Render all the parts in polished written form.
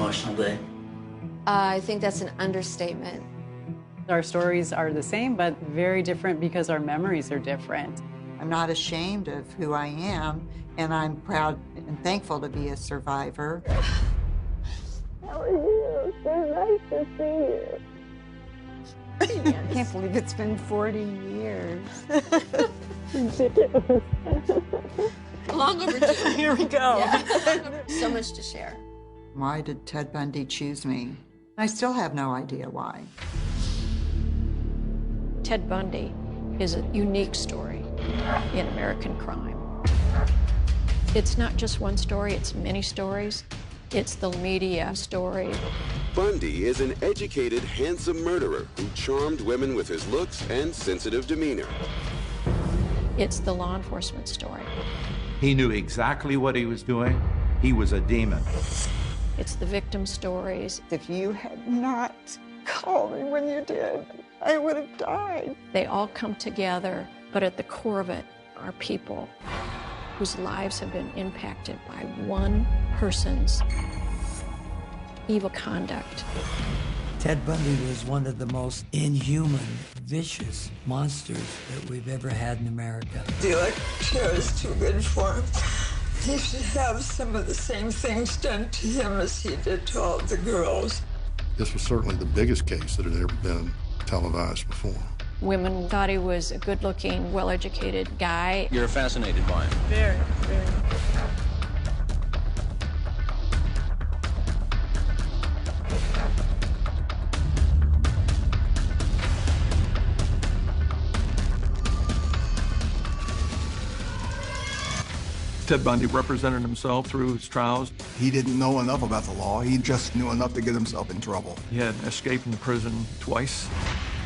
emotional day? I think that's an understatement. Our stories are the same, but very different because our memories are different. I'm not ashamed of who I am, and I'm proud and thankful to be a survivor. How are you? So nice to see you. I can't believe it's been 40 years. Ridiculous. Long overdue. Here we go. Yeah. So much to share. Why did Ted Bundy choose me? I still have no idea why. Ted Bundy is a unique story in American crime. It's not just one story, it's many stories. It's the media story. Bundy is an educated, handsome murderer who charmed women with his looks and sensitive demeanor. It's the law enforcement story. He knew exactly what he was doing. He was a demon. It's the victim stories. If you had not called me when you did, I would have died. They all come together, but at the core of it are people whose lives have been impacted by one person's evil conduct. Ted Bundy was one of the most inhuman, vicious monsters that we've ever had in America. The electric chair is too good for him. He should have some of the same things done to him as he did to all the girls. This was certainly the biggest case that had ever been televised before. Women thought he was a good-looking, well-educated guy. You're fascinated by him. Very, very. Ted Bundy represented himself through his trials. He didn't know enough about the law. He just knew enough to get himself in trouble. He had escaped from prison twice.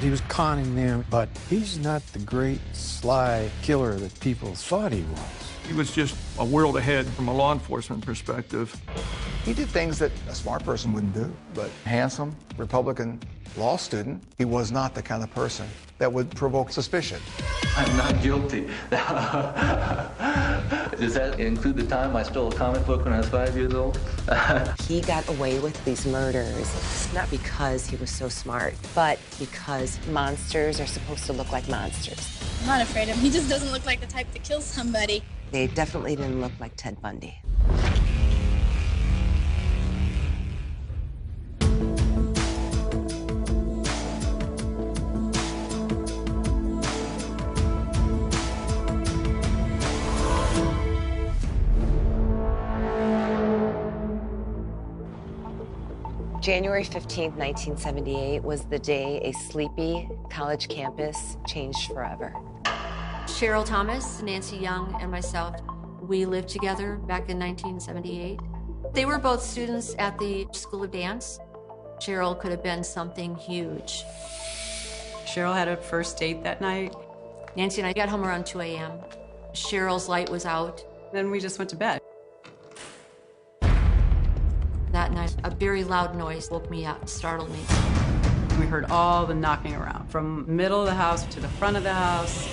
He was conning them, but he's not the great, sly killer that people thought he was. He was just a world ahead from a law enforcement perspective. He did things that a smart person wouldn't do, but handsome, Republican law student, he was not the kind of person that would provoke suspicion. I'm not guilty. Does that include the time I stole a comic book when I was 5 years old? He got away with these murders, not because he was so smart, but because monsters are supposed to look like monsters. I'm not afraid of him. He just doesn't look like the type to kill somebody. They definitely didn't look like Ted Bundy. January 15th, 1978 was the day a sleepy college campus changed forever. Cheryl Thomas, Nancy Young, and myself, we lived together back in 1978. They were both students at the School of Dance. Cheryl could have been something huge. Cheryl had a first date that night. Nancy and I got home around 2 a.m. Cheryl's light was out. Then we just went to bed. That night, a very loud noise woke me up, startled me. We heard all the knocking around, from middle of the house to the front of the house,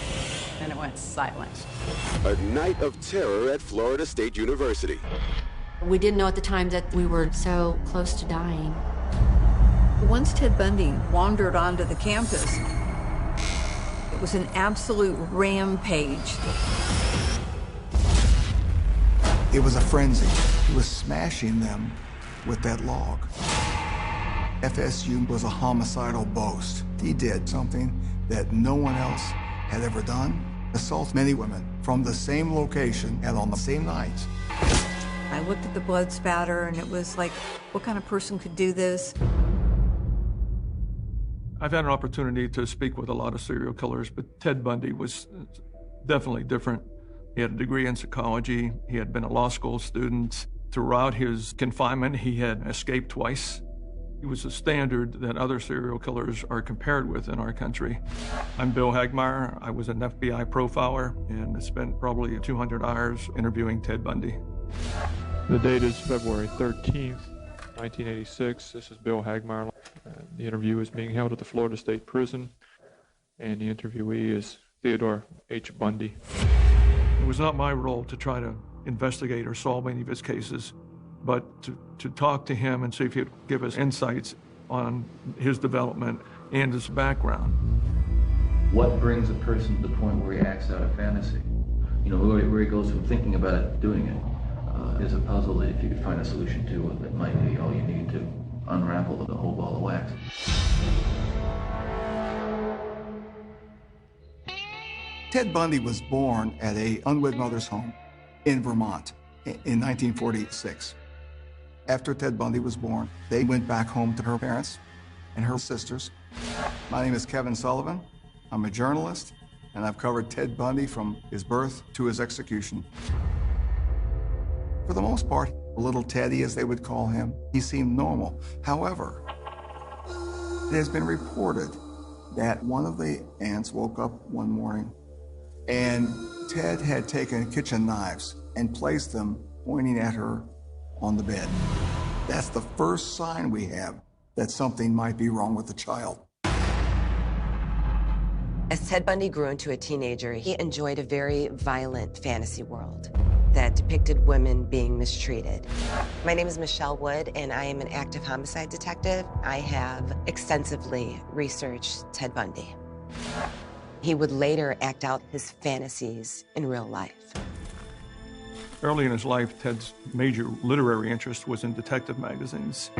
and it went silent. A night of terror at Florida State University. We didn't know at the time that we were so close to dying. Once Ted Bundy wandered onto the campus, it was an absolute rampage. It was a frenzy. He was smashing them with that log. FSU was a homicidal boast. He did something that no one else had ever done. Assault many women from the same location and on the same nights. I looked at the blood spatter and it was like, what kind of person could do this? I've had an opportunity to speak with a lot of serial killers, but Ted Bundy was definitely different. He had a degree in psychology. He had been a law school student. Throughout his confinement, he had escaped twice. He was a standard that other serial killers are compared with in our country. I'm Bill Hagmeyer. I was an FBI profiler and spent probably 200 hours interviewing Ted Bundy. The date is February 13th, 1986. This is Bill Hagmeyer. The interview is being held at the Florida State Prison, and the interviewee is Theodore H. Bundy. It was not my role to try to investigate or solve any of his cases. but to talk to him and see if he'd give us insights on his development and his background. What brings a person to the point where he acts out a fantasy? You know, where he goes from thinking about it, doing it, is a puzzle that if you could find a solution to, that might be all you need to unravel the whole ball of wax. Ted Bundy was born at an unwed mother's home in Vermont in 1946. After Ted Bundy was born, they went back home to her parents and her sisters. My name is Kevin Sullivan. I'm a journalist, and I've covered Ted Bundy from his birth to his execution. For the most part, little Teddy, as they would call him, he seemed normal. However, it has been reported that one of the aunts woke up one morning and Ted had taken kitchen knives and placed them pointing at her on the bed. That's the first sign we have that something might be wrong with the child. As Ted Bundy grew into a teenager, he enjoyed a very violent fantasy world that depicted women being mistreated. My name is Michelle Wood, and I am an active homicide detective. I have extensively researched Ted Bundy. He would later act out his fantasies in real life. Early in his life, Ted's major literary interest was in detective magazines,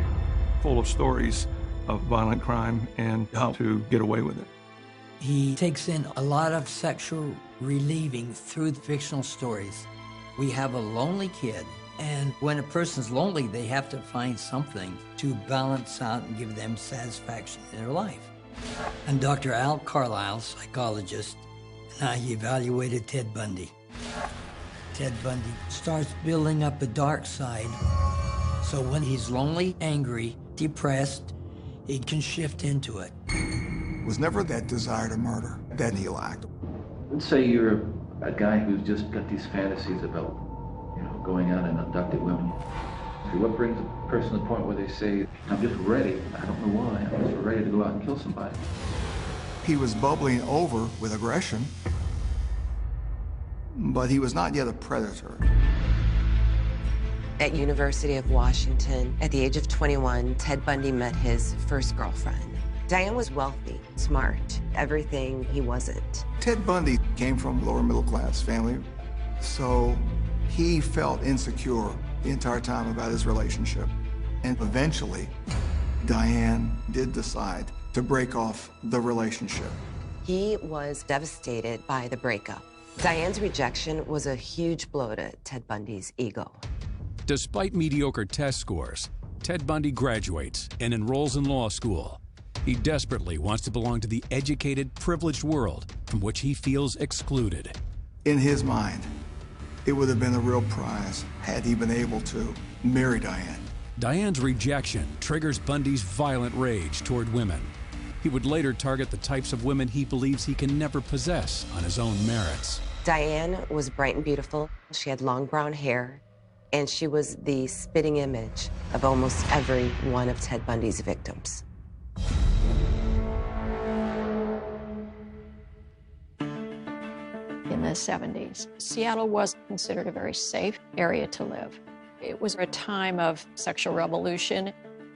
full of stories of violent crime and how to get away with it. He takes in a lot of sexual relieving through the fictional stories. We have a lonely kid, and when a person's lonely, they have to find something to balance out and give them satisfaction in their life. And Dr. Al Carlisle, psychologist, and I evaluated Ted Bundy. Ted Bundy starts building up a dark side, so when he's lonely, angry, depressed, he can shift into it. It was never that desire to murder that he lacked. Let's say you're a guy who's just got these fantasies about, you know, going out and abducting women. What brings a person to the point where they say, I'm just ready, I don't know why, I'm just ready to go out and kill somebody? He was bubbling over with aggression, but he was not yet a predator. At University of Washington, at the age of 21, Ted Bundy met his first girlfriend. Diane was wealthy, smart, everything he wasn't. Ted Bundy came from a lower middle class family, so he felt insecure the entire time about his relationship. And eventually, Diane did decide to break off the relationship. He was devastated by the breakup. Diane's rejection was a huge blow to Ted Bundy's ego. Despite mediocre test scores, Ted Bundy graduates and enrolls in law school. He desperately wants to belong to the educated, privileged world from which he feels excluded. In his mind, it would have been a real prize had he been able to marry Diane. Diane's rejection triggers Bundy's violent rage toward women. He would later target the types of women he believes he can never possess on his own merits. Diane was bright and beautiful. She had long brown hair, and she was the spitting image of almost every one of Ted Bundy's victims. In the 70s, Seattle was considered a very safe area to live. It was a time of sexual revolution.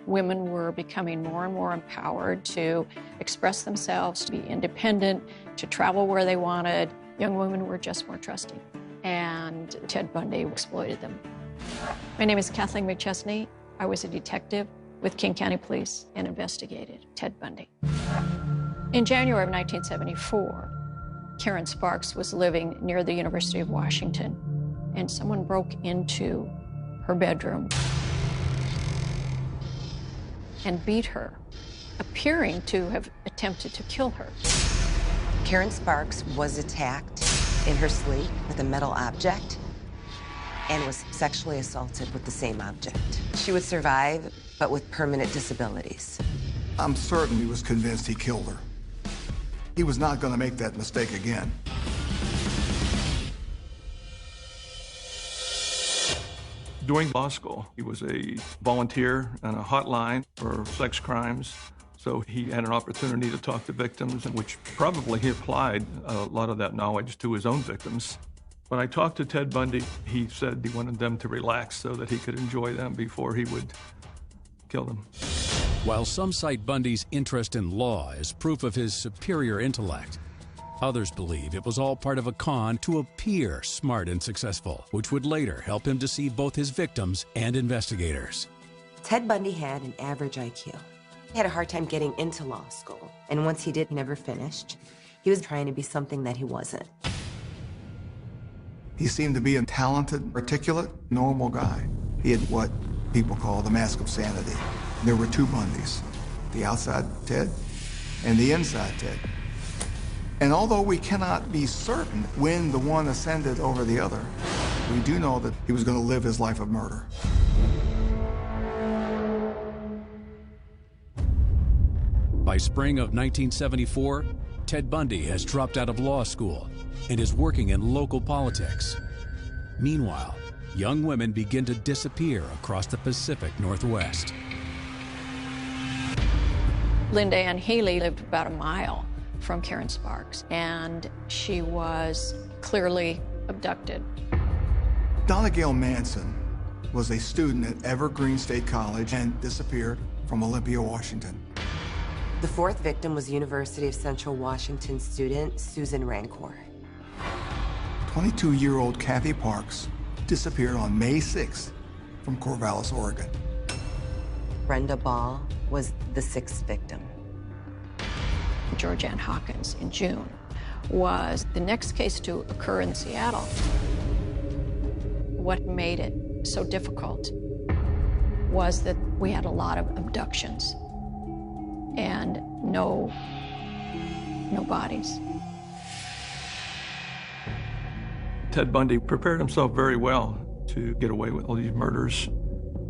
Women were becoming more and more empowered to express themselves, to be independent, to travel where they wanted. Young women were just more trusting, and Ted Bundy exploited them. My name is Kathleen McChesney. I was a detective with King County Police and investigated Ted Bundy. In January of 1974, Karen Sparks was living near the University of Washington, and someone broke into her bedroom and beat her, appearing to have attempted to kill her. Karen Sparks was attacked in her sleep with a metal object and was sexually assaulted with the same object. She would survive, but with permanent disabilities. I'm certain he was convinced he killed her. He was not going to make that mistake again. During law school, he was a volunteer on a hotline for sex crimes. So he had an opportunity to talk to victims, in which probably he applied a lot of that knowledge to his own victims. When I talked to Ted Bundy, he said he wanted them to relax so that he could enjoy them before he would kill them. While some cite Bundy's interest in law as proof of his superior intellect, others believe it was all part of a con to appear smart and successful, which would later help him deceive both his victims and investigators. Ted Bundy had an average IQ. He had a hard time getting into law school, and once he did, he never finished. He was trying to be something that he wasn't. He seemed to be a talented, articulate, normal guy. He had what people call the mask of sanity. There were two Bundys, the outside Ted and the inside Ted. And although we cannot be certain when the one ascended over the other, we do know that he was going to live his life of murder. By spring of 1974, Ted Bundy has dropped out of law school and is working in local politics. Meanwhile, young women begin to disappear across the Pacific Northwest. Linda Ann Healy lived about a mile from Karen Sparks, and she was clearly abducted. Donna Gail Manson was a student at Evergreen State College and disappeared from Olympia, Washington. The fourth victim was University of Central Washington student Susan Rancor. 22-year-old Kathy Parks disappeared on May 6th from Corvallis, Oregon. Brenda Ball was the sixth victim. Georgianne Hawkins in June was the next case to occur in Seattle. What made it so difficult was that we had a lot of abductions and no bodies. Ted Bundy prepared himself very well to get away with all these murders.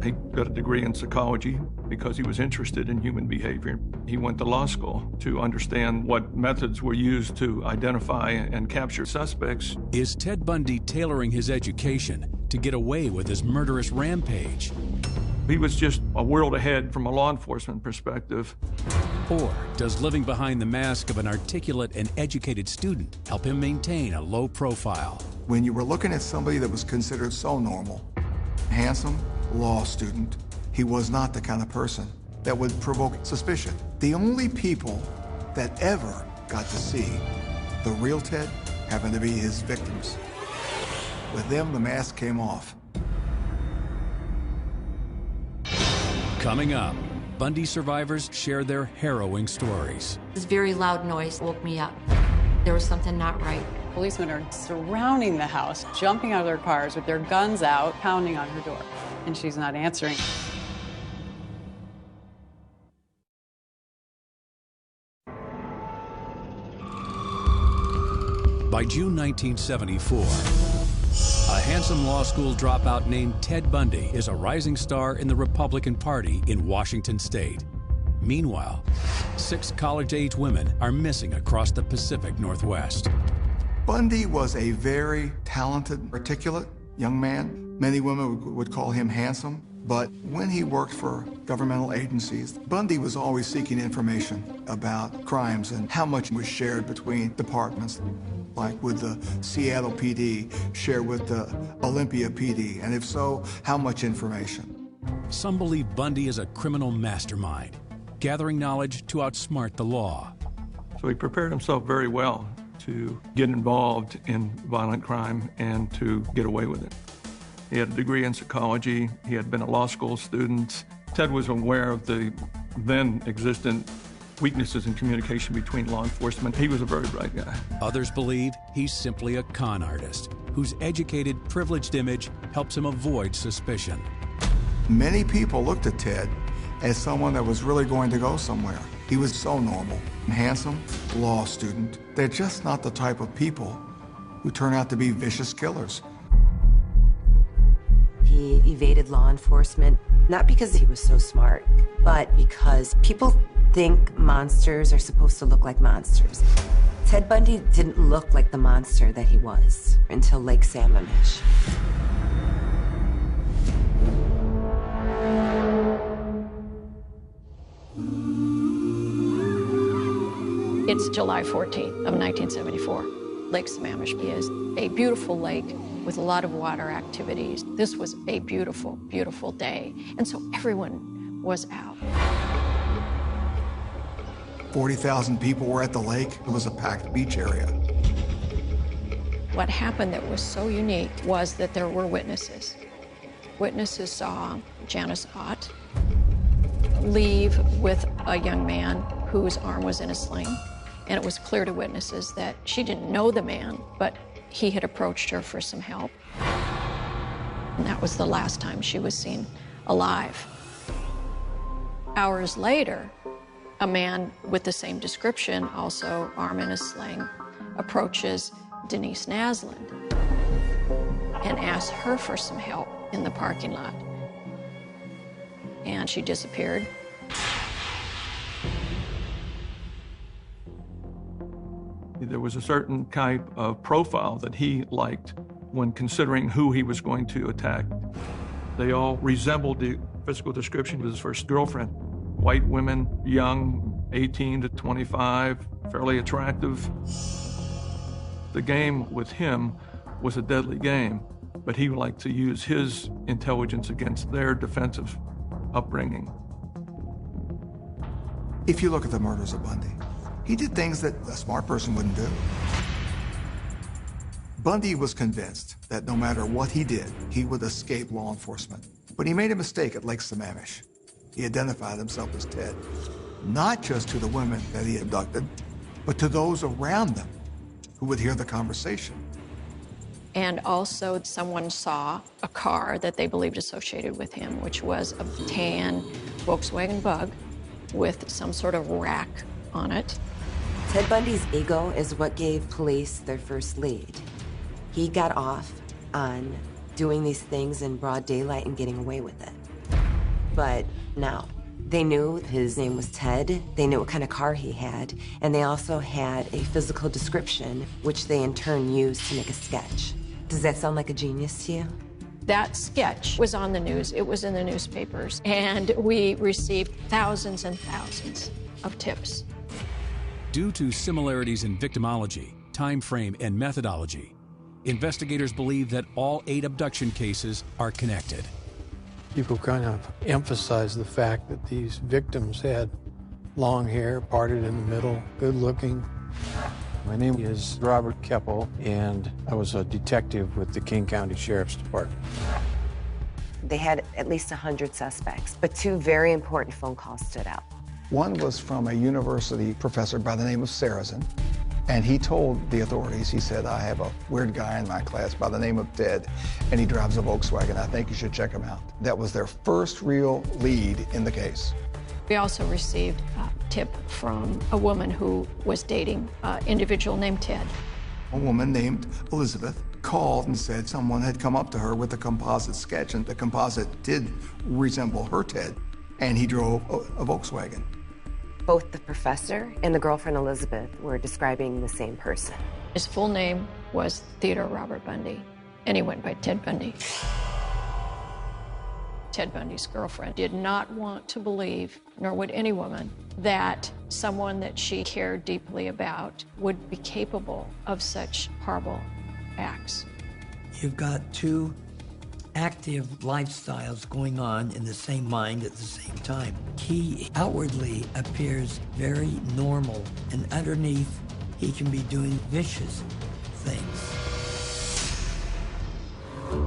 He got a degree in psychology because he was interested in human behavior. He went to law school to understand what methods were used to identify and capture suspects. Is Ted Bundy tailoring his education to get away with his murderous rampage? He was just a world ahead from a law enforcement perspective. Or does living behind the mask of an articulate and educated student help him maintain a low profile? When you were looking at somebody that was considered so normal, handsome, law student, he was not the kind of person that would provoke suspicion. The only people that ever got to see the real Ted happened to be his victims. With them, the mask came off. Coming up, Bundy survivors share their harrowing stories. This very loud noise woke me up. There was something not right. Policemen are surrounding the house, jumping out of their cars with their guns out, pounding on her door, and she's not answering. By June 1974, a handsome law school dropout named Ted Bundy is a rising star in the Republican Party in Washington state. Meanwhile, 6 college-age women are missing across the Pacific Northwest. Bundy was a very talented, articulate young man. Many women would call him handsome, but when he worked for governmental agencies, Bundy was always seeking information about crimes and how much was shared between departments. Like would the Seattle PD share with the Olympia PD? And if so, how much information? Some believe Bundy is a criminal mastermind, gathering knowledge to outsmart the law. So he prepared himself very well to get involved in violent crime and to get away with it. He had a degree in psychology. He had been a law school student. Ted was aware of the then existent weaknesses in communication between law enforcement. He was a very bright guy. Others believe he's simply a con artist whose educated, privileged image helps him avoid suspicion. Many people looked at Ted as someone that was really going to go somewhere. He was so normal, handsome, law student. They're just not the type of people who turn out to be vicious killers. He evaded law enforcement, not because he was so smart, but because people think monsters are supposed to look like monsters. Ted Bundy didn't look like the monster that he was until Lake Sammamish. It's July 14th of 1974. Lake Sammamish is a beautiful lake with a lot of water activities. This was a beautiful, beautiful day, and so everyone was out. 40,000 people were at the lake. It was a packed beach area. What happened that was so unique was that there were witnesses. Witnesses saw Janice Ott leave with a young man whose arm was in a sling, and it was clear to witnesses that she didn't know the man, but he had approached her for some help. And that was the last time she was seen alive. Hours later, a man with the same description, also arm in a sling, approaches Denise Naslund and asks her for some help in the parking lot. And she disappeared. There was a certain type of profile that he liked when considering who he was going to attack. They all resembled the physical description of his first girlfriend. White women, young, 18 to 25, fairly attractive. The game with him was a deadly game, but he liked to use his intelligence against their defensive upbringing. If you look at the murders of Bundy, he did things that a smart person wouldn't do. Bundy was convinced that no matter what he did, he would escape law enforcement. But he made a mistake at Lake Sammamish. He identified himself as Ted, not just to the women that he abducted, but to those around them who would hear the conversation. And also someone saw a car that they believed associated with him, which was a tan Volkswagen Bug with some sort of rack on it. Ted Bundy's ego is what gave police their first lead. He got off on doing these things in broad daylight and getting away with it. But now, they knew his name was Ted, they knew what kind of car he had, and they also had a physical description, which they in turn used to make a sketch. Does that sound like a genius to you? That sketch was on the news, it was in the newspapers, and we received thousands and thousands of tips. Due to similarities in victimology, time frame, and methodology, investigators believe that all 8 abduction cases are connected. People kind of emphasize the fact that these victims had long hair, parted in the middle, good looking. My name is Robert Keppel, and I was a detective with the King County Sheriff's Department. They had at least 100 suspects, but 2 very important phone calls stood out. One was from a university professor by the name of Sarrazin, and he told the authorities, he said, I have a weird guy in my class by the name of Ted, and he drives a Volkswagen. I think you should check him out. That was their first real lead in the case. We also received a tip from a woman who was dating an individual named Ted. A woman named Elizabeth called and said someone had come up to her with a composite sketch, and the composite did resemble her Ted, and he drove a Volkswagen. Both the professor and the girlfriend Elizabeth were describing the same person. His full name was Theodore Robert Bundy, and he went by Ted Bundy. Ted Bundy's girlfriend did not want to believe, nor would any woman, that someone that she cared deeply about would be capable of such horrible acts. You've got 2 active lifestyles going on in the same mind at the same time. He outwardly appears very normal, and underneath, he can be doing vicious things.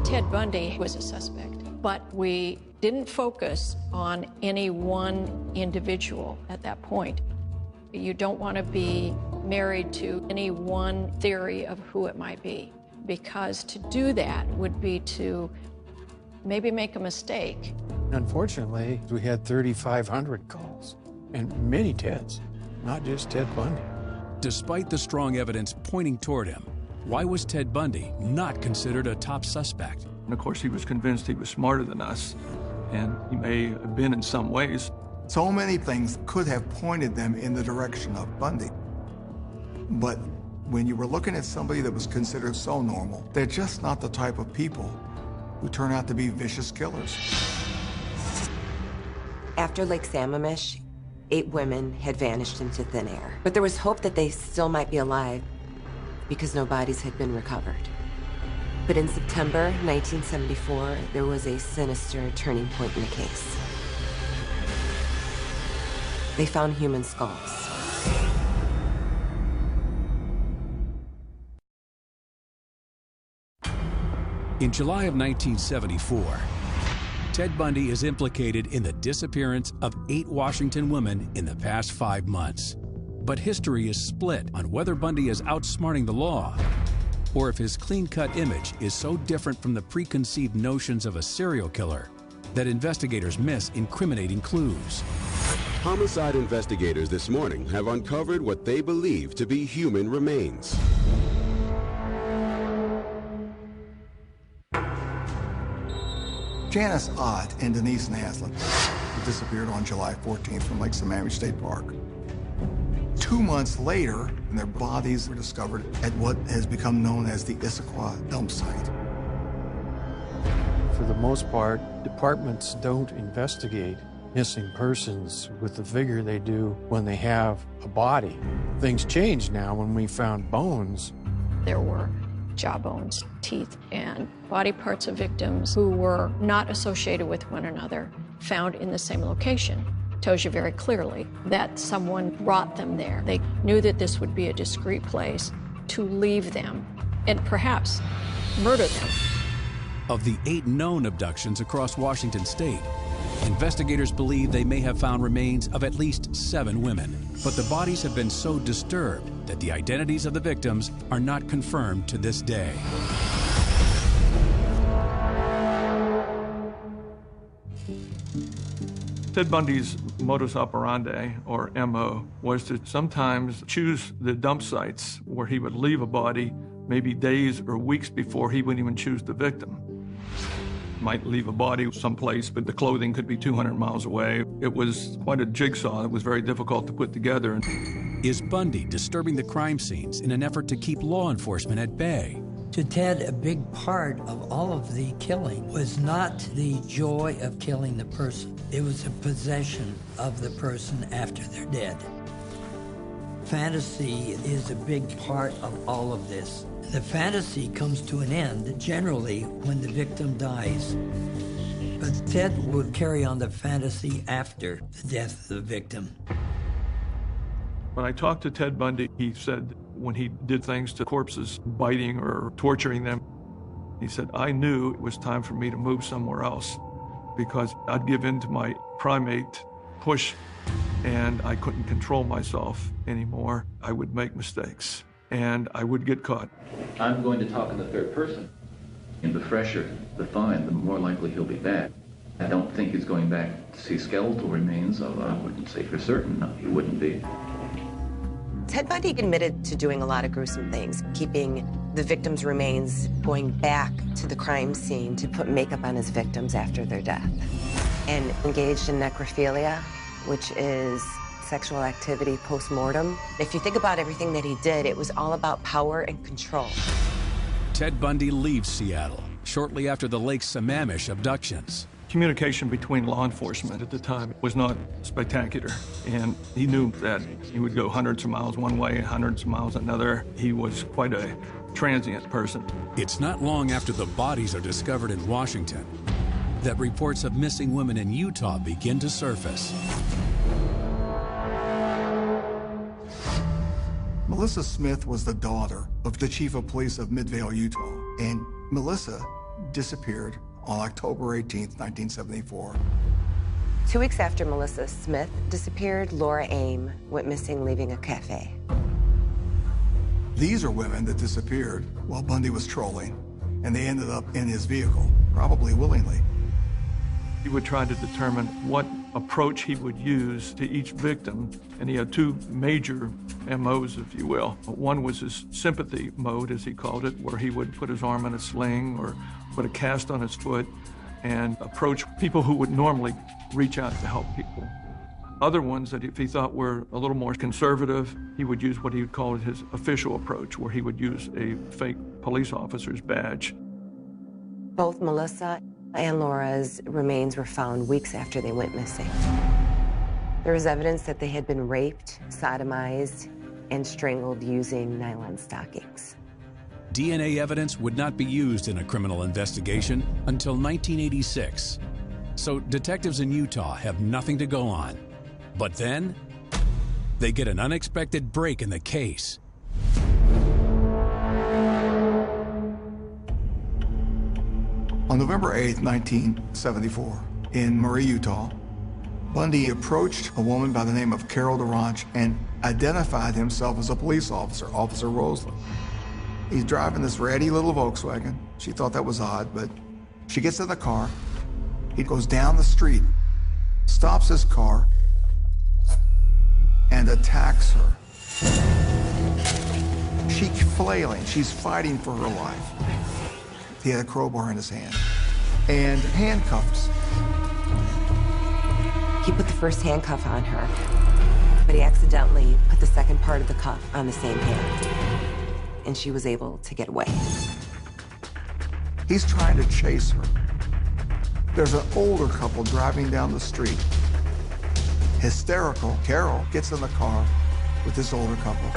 Ted Bundy was a suspect, but we didn't focus on any one individual at that point. You don't want to be married to any one theory of who it might be, because to do that would be to maybe make a mistake. Unfortunately, we had 3,500 calls, and many Teds, not just Ted Bundy. Despite the strong evidence pointing toward him, why was Ted Bundy not considered a top suspect? And of course, he was convinced he was smarter than us, and he may have been in some ways. So many things could have pointed them in the direction of Bundy. But when you were looking at somebody that was considered so normal, they're just not the type of people who turn out to be vicious killers. After Lake Sammamish, 8 women had vanished into thin air. But there was hope that they still might be alive. because no bodies had been recovered. But in September 1974, there was a sinister turning point in the case. They found human skulls. In July of 1974, Ted Bundy is implicated in the disappearance of 8 Washington women in the past 5 months. But history is split on whether Bundy is outsmarting the law or if his clean-cut image is so different from the preconceived notions of a serial killer that investigators miss incriminating clues. Homicide investigators this morning have uncovered what they believe to be human remains. Janice Ott and Denise Naslin disappeared on July 14th from Lake Sammamish State Park. 2 months later, their bodies were discovered at what has become known as the Issaquah dump site. For the most part, departments don't investigate missing persons with the vigor they do when they have a body. Things change now when we found bones. There were jawbones, teeth, and body parts of victims who were not associated with one another found in the same location. Tells you very clearly that someone brought them there. They knew that this would be a discreet place to leave them and perhaps murder them. Of the 8 known abductions across Washington state, investigators believe they may have found remains of at least 7 women. But the bodies have been so disturbed that the identities of the victims are not confirmed to this day. Ted Bundy's modus operandi, or MO, was to sometimes choose the dump sites where he would leave a body maybe days or weeks before he would even choose the victim. Might leave a body someplace, but the clothing could be 200 miles away. It was quite a jigsaw that was very difficult to put together. Is Bundy disturbing the crime scenes in an effort to keep law enforcement at bay? To Ted, a big part of all of the killing was not the joy of killing the person. It was a possession of the person after they're dead. Fantasy is a big part of all of this. The fantasy comes to an end generally when the victim dies. But Ted would carry on the fantasy after the death of the victim. When I talked to Ted Bundy, he said when he did things to corpses, biting or torturing them, he said, I knew it was time for me to move somewhere else because I'd give in to my primate push and I couldn't control myself anymore. I would make mistakes and I would get caught. I'm going to talk in the third person. And the fresher the find, the more likely he'll be back. I don't think he's going back to see skeletal remains, although I wouldn't say for certain no, he wouldn't be. Ted Bundy admitted to doing a lot of gruesome things, keeping the victims' remains, going back to the crime scene to put makeup on his victims after their death, and engaged in necrophilia, which is sexual activity post-mortem. If you think about everything that he did, it was all about power and control. Ted Bundy leaves Seattle shortly after the Lake Sammamish abductions. Communication between law enforcement at the time was not spectacular, and he knew that he would go hundreds of miles one way and hundreds of miles another. He was quite a transient person. It's not long after the bodies are discovered in Washington that reports of missing women in Utah begin to surface. Melissa Smith was the daughter of the chief of police of Midvale, Utah, and Melissa disappeared on October 18th, 1974. 2 weeks after Melissa Smith disappeared, Laura Aim went missing, leaving a cafe. These are women that disappeared while Bundy was trolling, and they ended up in his vehicle, probably willingly. He would try to determine what approach he would use to each victim, and he had 2 major MOs, if you will. One was his sympathy mode, as he called it, where he would put his arm in a sling or put a cast on his foot and approach people who would normally reach out to help people. Other ones that if he thought were a little more conservative, he would use what he would call his official approach, where he would use a fake police officer's badge. Both Melissa and Laura's remains were found weeks after they went missing. There was evidence that they had been raped, sodomized, and strangled using nylon stockings. DNA evidence would not be used in a criminal investigation until 1986. So detectives in Utah have nothing to go on. But then, they get an unexpected break in the case. On November 8, 1974, in Murray, Utah, Bundy approached a woman by the name of Carol DeRonch and identified himself as a police officer, Officer Roseland. He's driving this ratty little Volkswagen. She thought that was odd, but she gets in the car. He goes down the street, stops his car, and attacks her. She's flailing. She's fighting for her life. He had a crowbar in his hand and handcuffs. He put the first handcuff on her, but he accidentally put the second part of the cuff on the same hand, and she was able to get away. He's trying to chase her. There's an older couple driving down the street. Hysterical, Carol gets in the car with this older couple.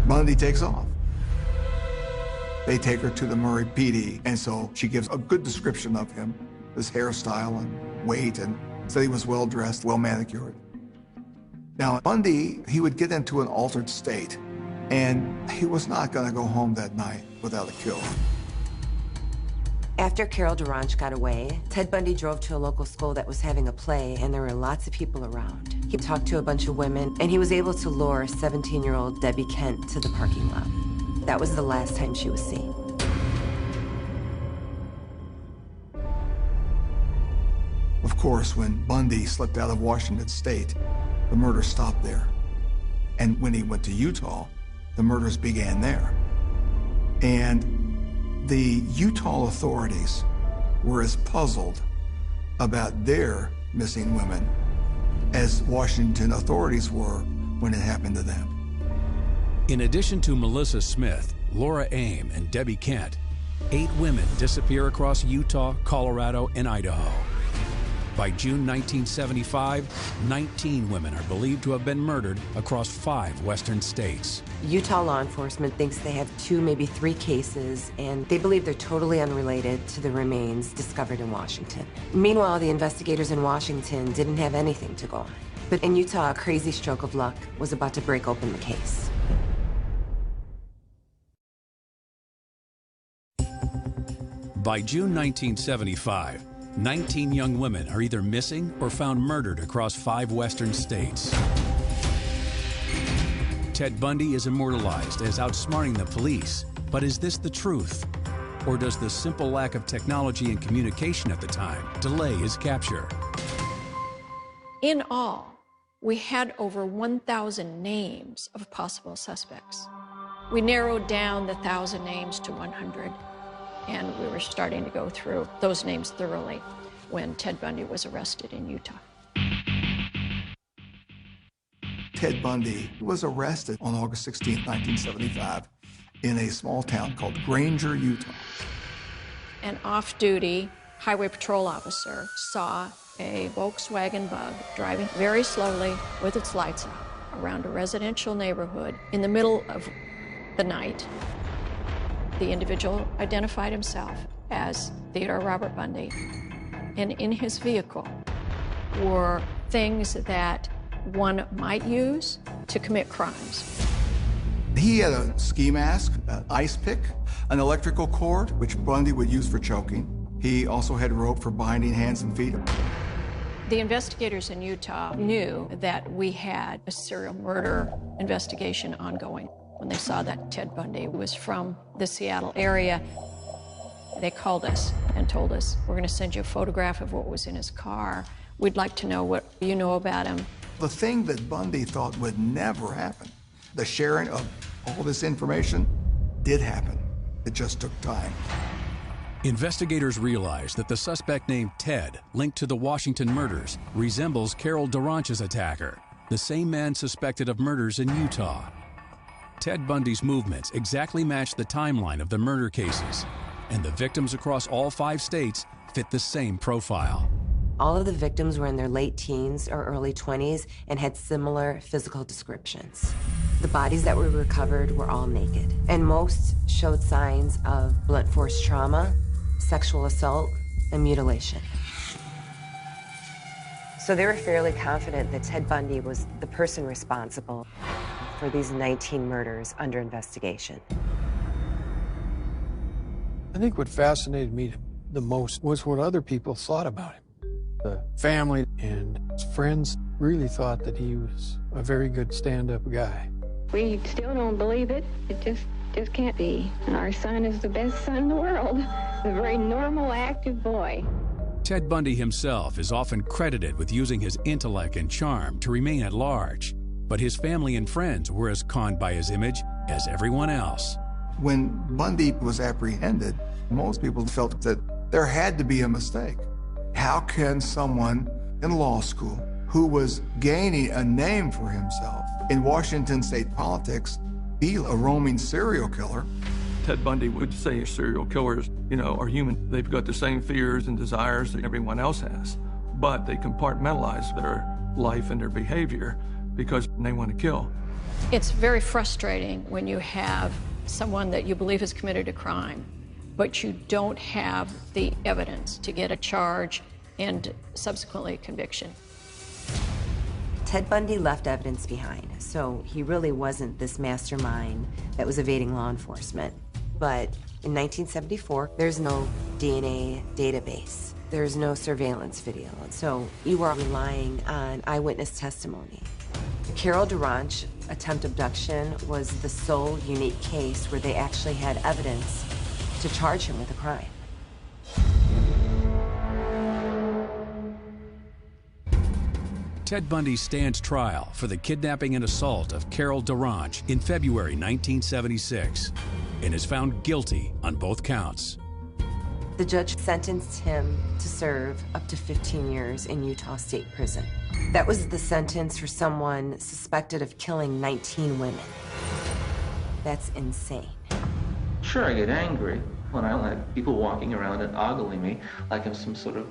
Bundy takes off. They take her to the Murray PD, and so she gives a good description of him, his hairstyle and weight, and said he was well-dressed, well-manicured. Now, Bundy, he would get into an altered state, and he was not going to go home that night without a kill. After Carol DeRonch got away, Ted Bundy drove to a local school that was having a play, and there were lots of people around. He talked to a bunch of women, and he was able to lure 17-year-old Debbie Kent to the parking lot. That was the last time she was seen. Of course, when Bundy slipped out of Washington State, the murder stopped there. And when he went to Utah, the murders began there. And the Utah authorities were as puzzled about their missing women as Washington authorities were when it happened to them. In addition to Melissa Smith, Laura Aim, and Debbie Kent, 8 women disappear across Utah, Colorado, and Idaho. By June 1975, 19 women are believed to have been murdered across 5 western states. Utah law enforcement thinks they have 2, maybe 3 cases, and they believe they're totally unrelated to the remains discovered in Washington. Meanwhile, the investigators in Washington didn't have anything to go on. But in Utah, a crazy stroke of luck was about to break open the case. By June 1975, 19 young women are either missing or found murdered across 5 western states. Ted Bundy is immortalized as outsmarting the police, but is this the truth? Or does the simple lack of technology and communication at the time delay his capture? In all, we had over 1,000 names of possible suspects. We narrowed down the 1,000 names to 100. And we were starting to go through those names thoroughly when Ted Bundy was arrested in Utah. Ted Bundy was arrested on August 16, 1975, in a small town called Granger, Utah. An off-duty highway patrol officer saw a Volkswagen Bug driving very slowly with its lights out around a residential neighborhood in the middle of the night. The individual identified himself as Theodore Robert Bundy, and in his vehicle were things that one might use to commit crimes. He had a ski mask, an ice pick, an electrical cord, which Bundy would use for choking. He also had rope for binding hands and feet. The investigators in Utah knew that we had a serial murder investigation ongoing. When they saw that Ted Bundy was from the Seattle area, they called us and told us, we're going to send you a photograph of what was in his car. We'd like to know what you know about him. The thing that Bundy thought would never happen, the sharing of all this information, did happen. It just took time. Investigators realized that the suspect named Ted, linked to the Washington murders, resembles Carol DeRonch's attacker, the same man suspected of murders in Utah. Ted Bundy's movements exactly matched the timeline of the murder cases, and the victims across all 5 states fit the same profile. All of the victims were in their late teens or early 20s and had similar physical descriptions. The bodies that were recovered were all naked, and most showed signs of blunt force trauma, sexual assault, and mutilation. So they were fairly confident that Ted Bundy was the person responsible for these 19 murders under investigation. I think what fascinated me the most was what other people thought about him. The family and his friends really thought that he was a very good stand-up guy. We still don't believe it. It just can't be. Our son is the best son in the world. A very normal, active boy. Ted Bundy himself is often credited with using his intellect and charm to remain at large, but his family and friends were as conned by his image as everyone else. When Bundy was apprehended, most people felt that there had to be a mistake. How can someone in law school who was gaining a name for himself in Washington state politics be a roaming serial killer? Ted Bundy would say serial killers, are human. They've got the same fears and desires that everyone else has, but they compartmentalize their life and their behavior because they want to kill. It's very frustrating when you have someone that you believe has committed a crime, but you don't have the evidence to get a charge and subsequently a conviction. Ted Bundy left evidence behind, so he really wasn't this mastermind that was evading law enforcement. But in 1974, there's no DNA database. There's no surveillance video, so you are relying on eyewitness testimony. The Carol Duranch attempt abduction was the sole unique case where they actually had evidence to charge him with a crime. Ted Bundy stands trial for the kidnapping and assault of Carol Duranch in February 1976 and is found guilty on both counts. The judge sentenced him to serve up to 15 years in Utah State Prison. That was the sentence for someone suspected of killing 19 women. That's insane. Sure, I get angry when I like people walking around and ogling me like I'm some sort of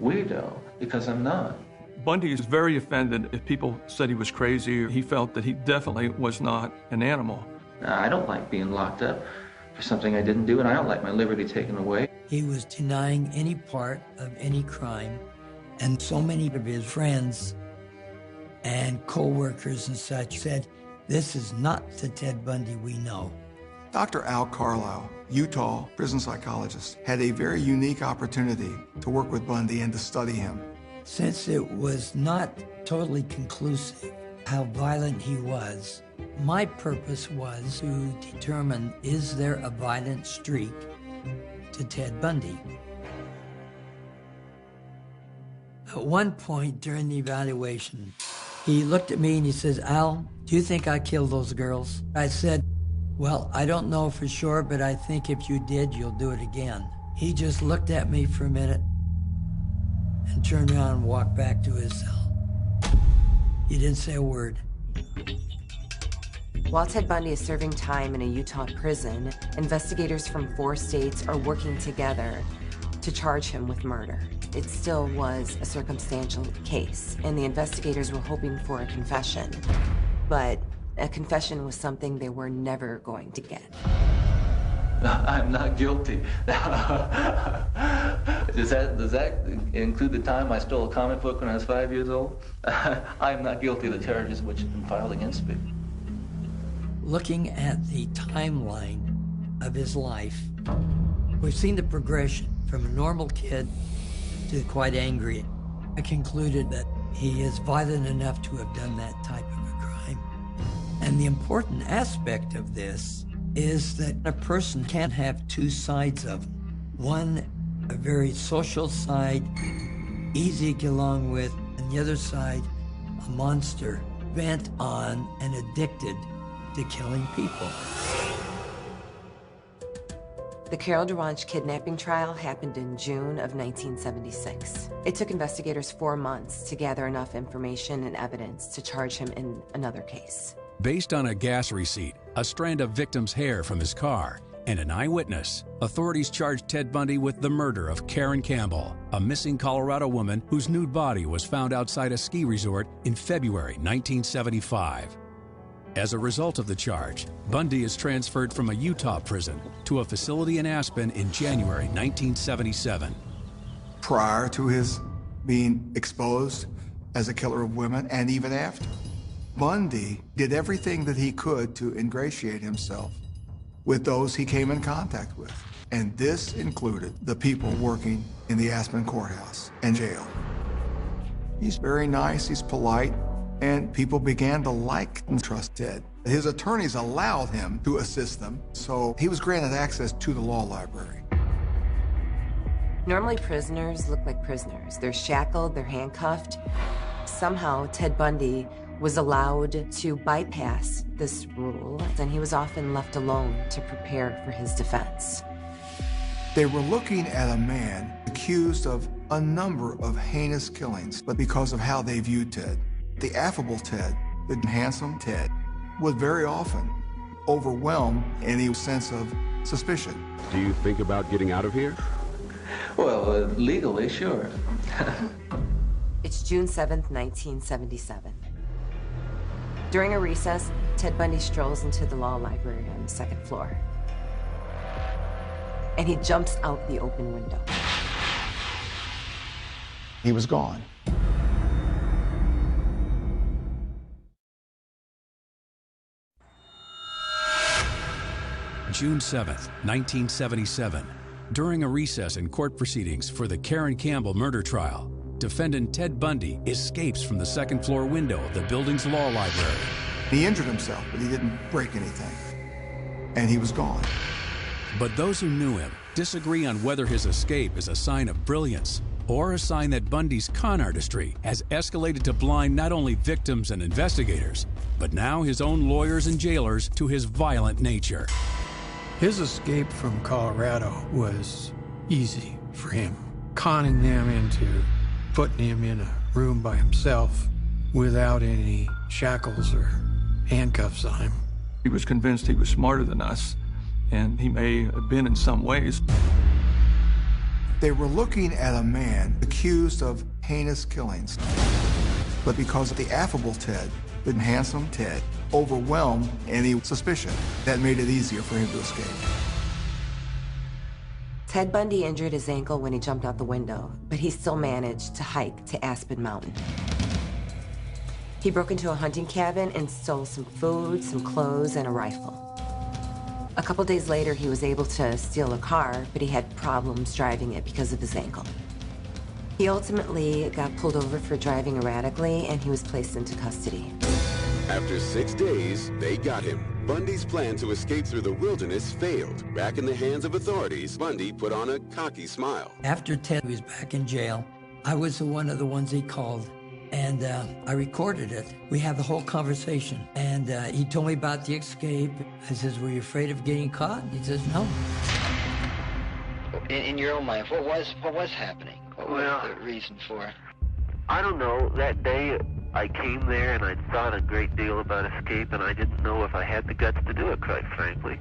weirdo, because I'm not. Bundy is very offended if people said he was crazy. He felt that he definitely was not an animal. I don't like being locked up for something I didn't do, and I don't like my liberty taken away. He was denying any part of any crime, and so many of his friends and co-workers and such said, this is not the Ted Bundy we know. Dr. Al Carlisle, Utah prison psychologist, had a very unique opportunity to work with Bundy and to study him. Since it was not totally conclusive how violent he was, my purpose was to determine, is there a violent streak to Ted Bundy? At one point during the evaluation, he looked at me and he says, Al, do you think I killed those girls? I said, well, I don't know for sure, but I think if you did, you'll do it again. He just looked at me for a minute and turned around and walked back to his cell. He didn't say a word. While Ted Bundy is serving time in a Utah prison, investigators from 4 states are working together to charge him with murder. It still was a circumstantial case, and the investigators were hoping for a confession. But a confession was something they were never going to get. I'm not guilty. Does that include the time I stole a comic book when I was 5 years old? I am not guilty of the charges which have been filed against me. Looking at the timeline of his life, we've seen the progression from a normal kid to quite angry. I concluded that he is violent enough to have done that type of a crime. And the important aspect of this is that a person can't have two sides of him. One, a very social side, easy to get along with, and the other side, a monster, bent on and addicted to killing people. The Carol Duranch kidnapping trial happened in June of 1976. It took investigators 4 months to gather enough information and evidence to charge him in another case. Based on a gas receipt, a strand of victim's hair from his car, and an eyewitness, authorities charged Ted Bundy with the murder of Karen Campbell, a missing Colorado woman whose nude body was found outside a ski resort in February 1975. As a result of the charge, Bundy is transferred from a Utah prison to a facility in Aspen in January 1977. Prior to his being exposed as a killer of women, and even after, Bundy did everything that he could to ingratiate himself with those he came in contact with. And this included the people working in the Aspen courthouse and jail. He's very nice, he's polite, and people began to like and trust Ted. His attorneys allowed him to assist them, so he was granted access to the law library. Normally, prisoners look like prisoners. They're shackled, they're handcuffed. Somehow, Ted Bundy was allowed to bypass this rule, and he was often left alone to prepare for his defense. They were looking at a man accused of a number of heinous killings, but because of how they viewed Ted. The affable Ted, the handsome Ted, would very often overwhelm any sense of suspicion. Do you think about getting out of here? Well, legally, sure. It's June 7th, 1977. During a recess, Ted Bundy strolls into the law library on the second floor. And he jumps out the open window. He was gone. June 7th, 1977. During a recess in court proceedings for the Karen Campbell murder trial, defendant Ted Bundy escapes from the second floor window of the building's law library. He injured himself, but he didn't break anything. And he was gone. But those who knew him disagree on whether his escape is a sign of brilliance or a sign that Bundy's con artistry has escalated to blind not only victims and investigators, but now his own lawyers and jailers to his violent nature. His escape from Colorado was easy for him, conning them into putting him in a room by himself without any shackles or handcuffs on him. He was convinced he was smarter than us, and he may have been in some ways. They were looking at a man accused of heinous killings, but because of the affable Ted, the handsome Ted, overwhelmed any suspicion, that made it easier for him to escape. Ted Bundy injured his ankle when he jumped out the window, but he still managed to hike to Aspen Mountain. He broke into a hunting cabin and stole some food, some clothes, and a rifle. A couple days later, he was able to steal a car, but he had problems driving it because of his ankle. He ultimately got pulled over for driving erratically, and he was placed into custody. After 6 days, they got him. Bundy's plan to escape through the wilderness failed. Back in the hands of authorities, Bundy put on a cocky smile. After Ted was back in jail, I was one of the ones he called, and I recorded it. We had the whole conversation, and he told me about the escape. I says, "Were you afraid of getting caught?" He says, "No." In your own mind, what was happening? What was the reason for it? I don't know. That day, I came there and I thought a great deal about escape, and I didn't know if I had the guts to do it, quite frankly.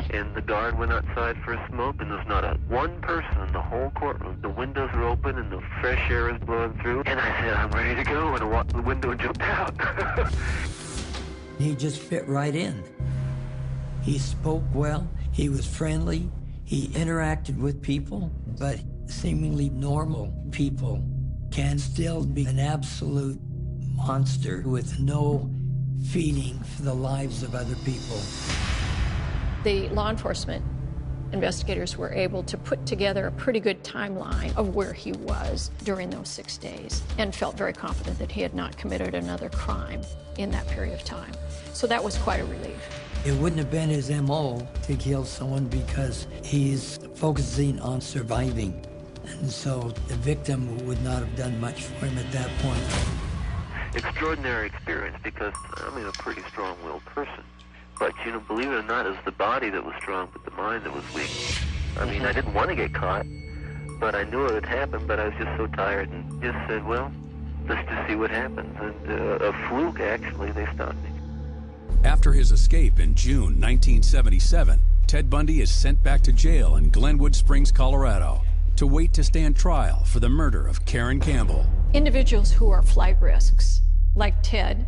And the guard went outside for a smoke, and there's not one person in the whole courtroom. The windows were open, and the fresh air was blowing through. And I said, "I'm ready to go," and I walked to the window and jumped out. He just fit right in. He spoke well, he was friendly, he interacted with people, but seemingly normal people can still be an absolute monster with no feeling for the lives of other people. The law enforcement investigators were able to put together a pretty good timeline of where he was during those 6 days and felt very confident that he had not committed another crime in that period of time. So that was quite a relief. It wouldn't have been his MO to kill someone because he's focusing on surviving. And so the victim would not have done much for him at that point. Extraordinary experience, because I'm a pretty strong-willed person. But, believe it or not, it was the body that was strong, but the mind that was weak. I didn't want to get caught, but I knew it would happen, but I was just so tired and just said, well, let's just see what happens. And a fluke, actually, they stopped me. After his escape in June 1977, Ted Bundy is sent back to jail in Glenwood Springs, Colorado, to wait to stand trial for the murder of Karen Campbell. Individuals who are flight risks, like Ted,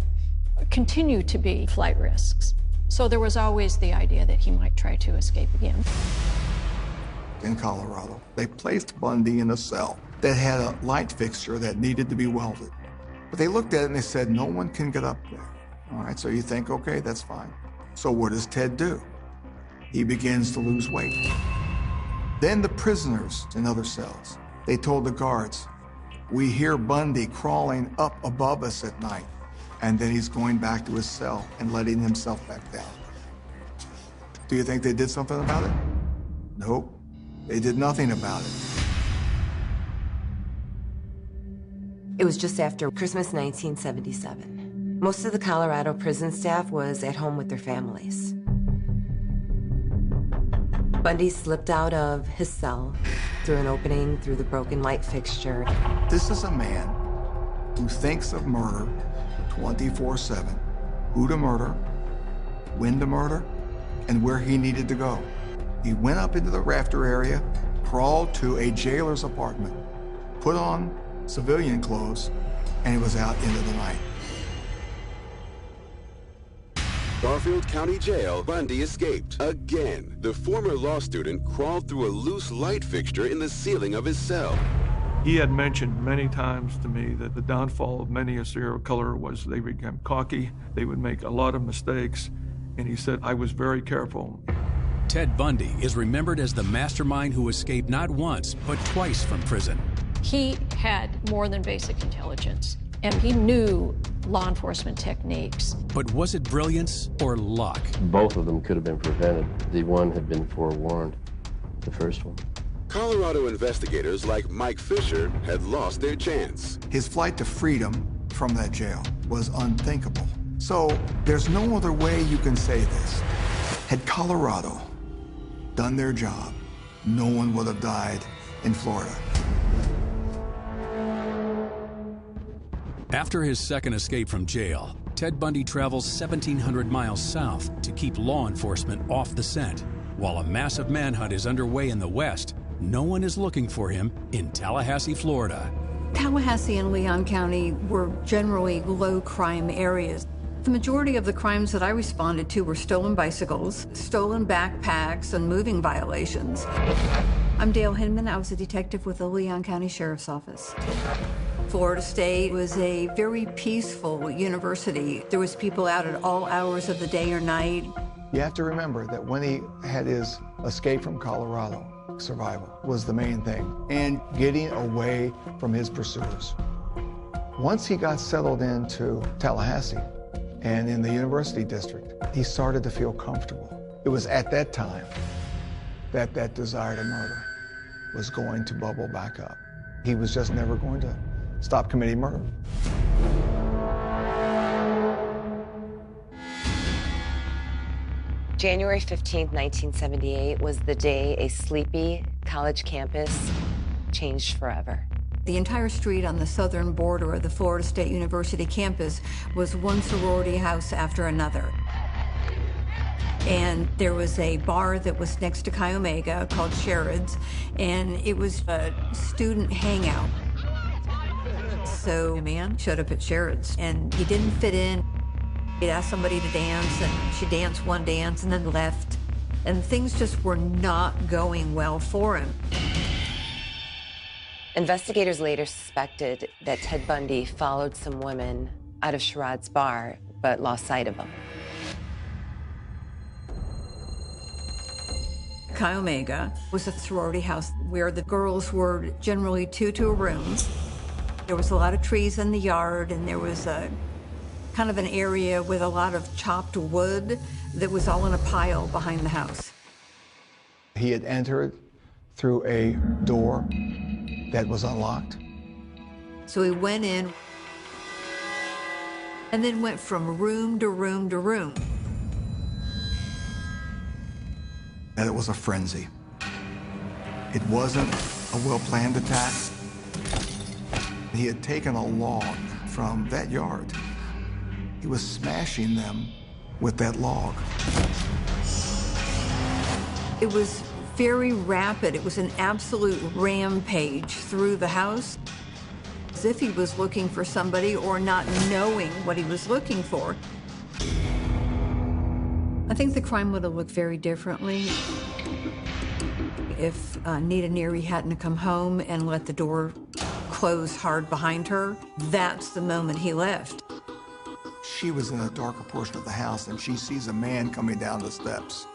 continue to be flight risks. So there was always the idea that he might try to escape again. In Colorado, they placed Bundy in a cell that had a light fixture that needed to be welded. But they looked at it and they said, no one can get up there. All right, so you think, okay, that's fine. So what does Ted do? He begins to lose weight. Then the prisoners in other cells, they told the guards, we hear Bundy crawling up above us at night, and then he's going back to his cell and letting himself back down. Do you think they did something about it? Nope, they did nothing about it. It was just after Christmas 1977. Most of the Colorado prison staff was at home with their families. Bundy slipped out of his cell through an opening through the broken light fixture. This is a man who thinks of murder 24/7. Who to murder, when to murder, and where he needed to go. He went up into the rafter area, crawled to a jailer's apartment, put on civilian clothes, and he was out into the night. Garfield County Jail, Bundy escaped. Again, the former law student crawled through a loose light fixture in the ceiling of his cell. He had mentioned many times to me that the downfall of many a serial killer was they became cocky, they would make a lot of mistakes, and he said, I was very careful. Ted Bundy is remembered as the mastermind who escaped not once, but twice from prison. He had more than basic intelligence, and he knew law enforcement techniques. But was it brilliance or luck? Both of them could have been prevented. The one had been forewarned, the first one. Colorado investigators like Mike Fisher had lost their chance. His flight to freedom from that jail was unthinkable. So there's no other way you can say this. Had Colorado done their job, no one would have died in Florida. After his second escape from jail, Ted Bundy travels 1,700 miles south to keep law enforcement off the scent. While a massive manhunt is underway in the West, no one is looking for him in Tallahassee, Florida. Tallahassee and Leon County were generally low-crime areas. The majority of the crimes that I responded to were stolen bicycles, stolen backpacks, and moving violations. I'm Dale Hinman. I was a detective with the Leon County Sheriff's Office. Florida State was a very peaceful university. There was people out at all hours of the day or night. You have to remember that when he had his escape from Colorado, survival was the main thing, and getting away from his pursuers. Once he got settled into Tallahassee and in the university district, he started to feel comfortable. It was at that time that that desire to murder was going to bubble back up. He was just never going to stop committing murder. January 15, 1978 was the day a sleepy college campus changed forever. The entire street on the southern border of the Florida State University campus was one sorority house after another. And there was a bar that was next to Chi Omega called Sherrod's, and it was a student hangout. So a man showed up at Sherrod's, and he didn't fit in. He'd asked somebody to dance, and she danced one dance and then left. And things just were not going well for him. Investigators later suspected that Ted Bundy followed some women out of Sherrod's bar, but lost sight of them. Chi Omega was a sorority house where the girls were generally two to a room. There was a lot of trees in the yard, and there was a kind of an area with a lot of chopped wood that was all in a pile behind the house. He had entered through a door that was unlocked. So he went in and then went from room to room to room. And it was a frenzy. It wasn't a well-planned attack. He had taken a log from that yard. He was smashing them with that log. It was very rapid. It was an absolute rampage through the house. as if he was looking for somebody or not knowing what he was looking for. I think the crime would have looked very differently if Nita Neary hadn't come home and let the door close hard behind her. That's the moment he left. She was in a darker portion of the house, and she sees a man coming down the steps.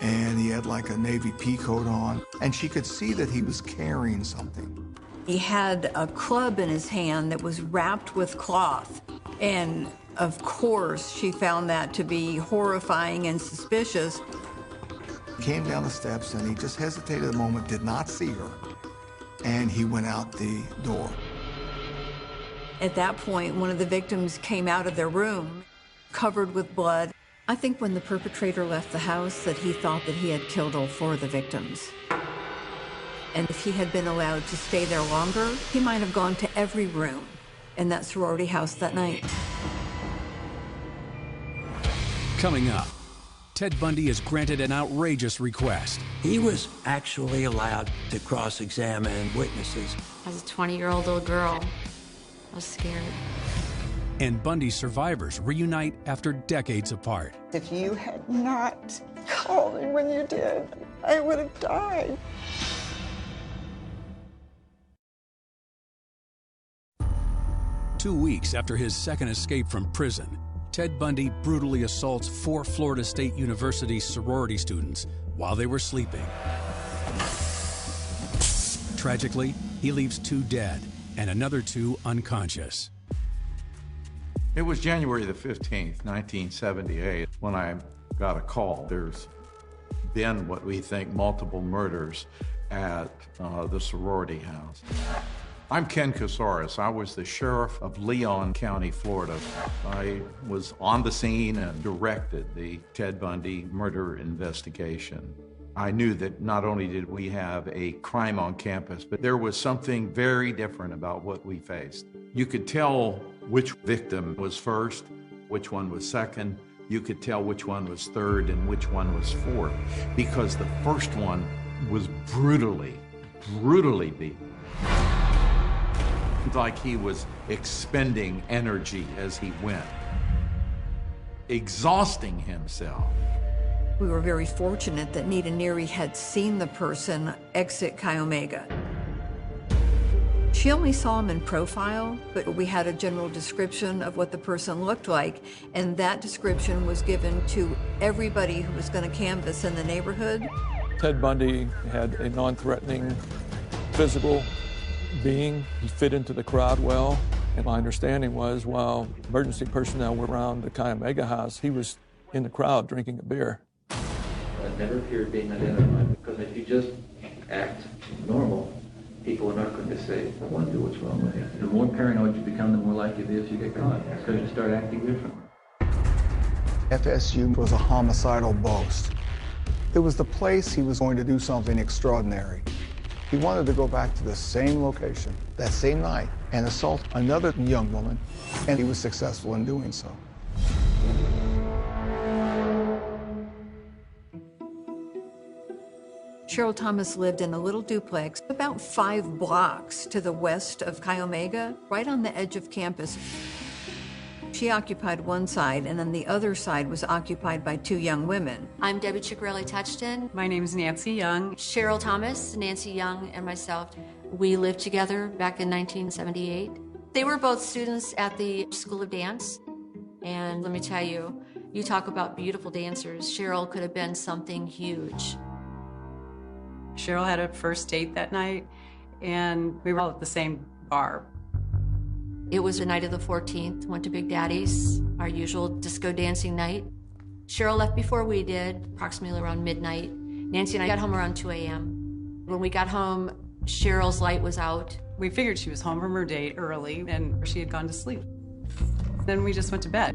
And he had like a navy pea coat on, and she could see that he was carrying something. He had a club in his hand that was wrapped with cloth, and of course, she found that to be horrifying and suspicious. He came down the steps, and he just hesitated a moment, did not see her, and he went out the door. At that point, one of the victims came out of their room, covered with blood. I think when the perpetrator left the house that he thought that he had killed all 4 of the victims. And if he had been allowed to stay there longer, he might have gone to every room in that sorority house that night. Coming up, Ted Bundy is granted an outrageous request. He was actually allowed to cross-examine witnesses. As a 20-year-old little girl, I was scared. And Bundy's survivors reunite after decades apart. If you had not called me when you did, I would have died. Two weeks after his second escape from prison, Ted Bundy brutally assaults 4 Florida State University sorority students while they were sleeping. Tragically, he leaves 2 dead and another 2 unconscious. It was January the 15th, 1978, when I got a call. There's been what we think multiple murders at the sorority house. I'm Ken Casares. I was the sheriff of Leon County, Florida. I was on the scene and directed the Ted Bundy murder investigation. I knew that not only did we have a crime on campus, but there was something very different about what we faced. You could tell which victim was first, which one was second. You could tell which one was third and which one was fourth, because the first one was brutally beaten. Like he was expending energy as he went, exhausting himself. We were very fortunate that Nita Neary had seen the person exit Chi Omega. She only saw him in profile, but we had a general description of what the person looked like, and that description was given to everybody who was going to canvass in the neighborhood. Ted Bundy had a non-threatening physical being. He fit into the crowd well, and my understanding was while emergency personnel were around the Chi Omega house, he was in the crowd drinking a beer. That never appeared being identified, because if you just act normal, people are not going to say, I want to do what's wrong with you. The more paranoid you become, the more likely it is you get caught. It's because you start acting differently. FSU was a homicidal boast. It was the place he was going to do something extraordinary. He wanted to go back to the same location that same night and assault another young woman, and he was successful in doing so. Cheryl Thomas lived in a little duplex about 5 blocks to the west of Chi Omega, right on the edge of campus. She occupied one side, and then the other side was occupied by 2 young women. I'm Debbie Chigarelli-Touchton. My name's Nancy Young. Cheryl Thomas, Nancy Young, and myself, we lived together back in 1978. They were both students at the School of Dance. And let me tell you, you talk about beautiful dancers. Cheryl could have been something huge. Cheryl had a first date that night, and we were all at the same bar. It was the night of the 14th, went to Big Daddy's, our usual disco dancing night. Cheryl left before we did, approximately around midnight. Nancy and I got home around 2 a.m. When we got home, Cheryl's light was out. We figured she was home from her date early, and she had gone to sleep. Then we just went to bed.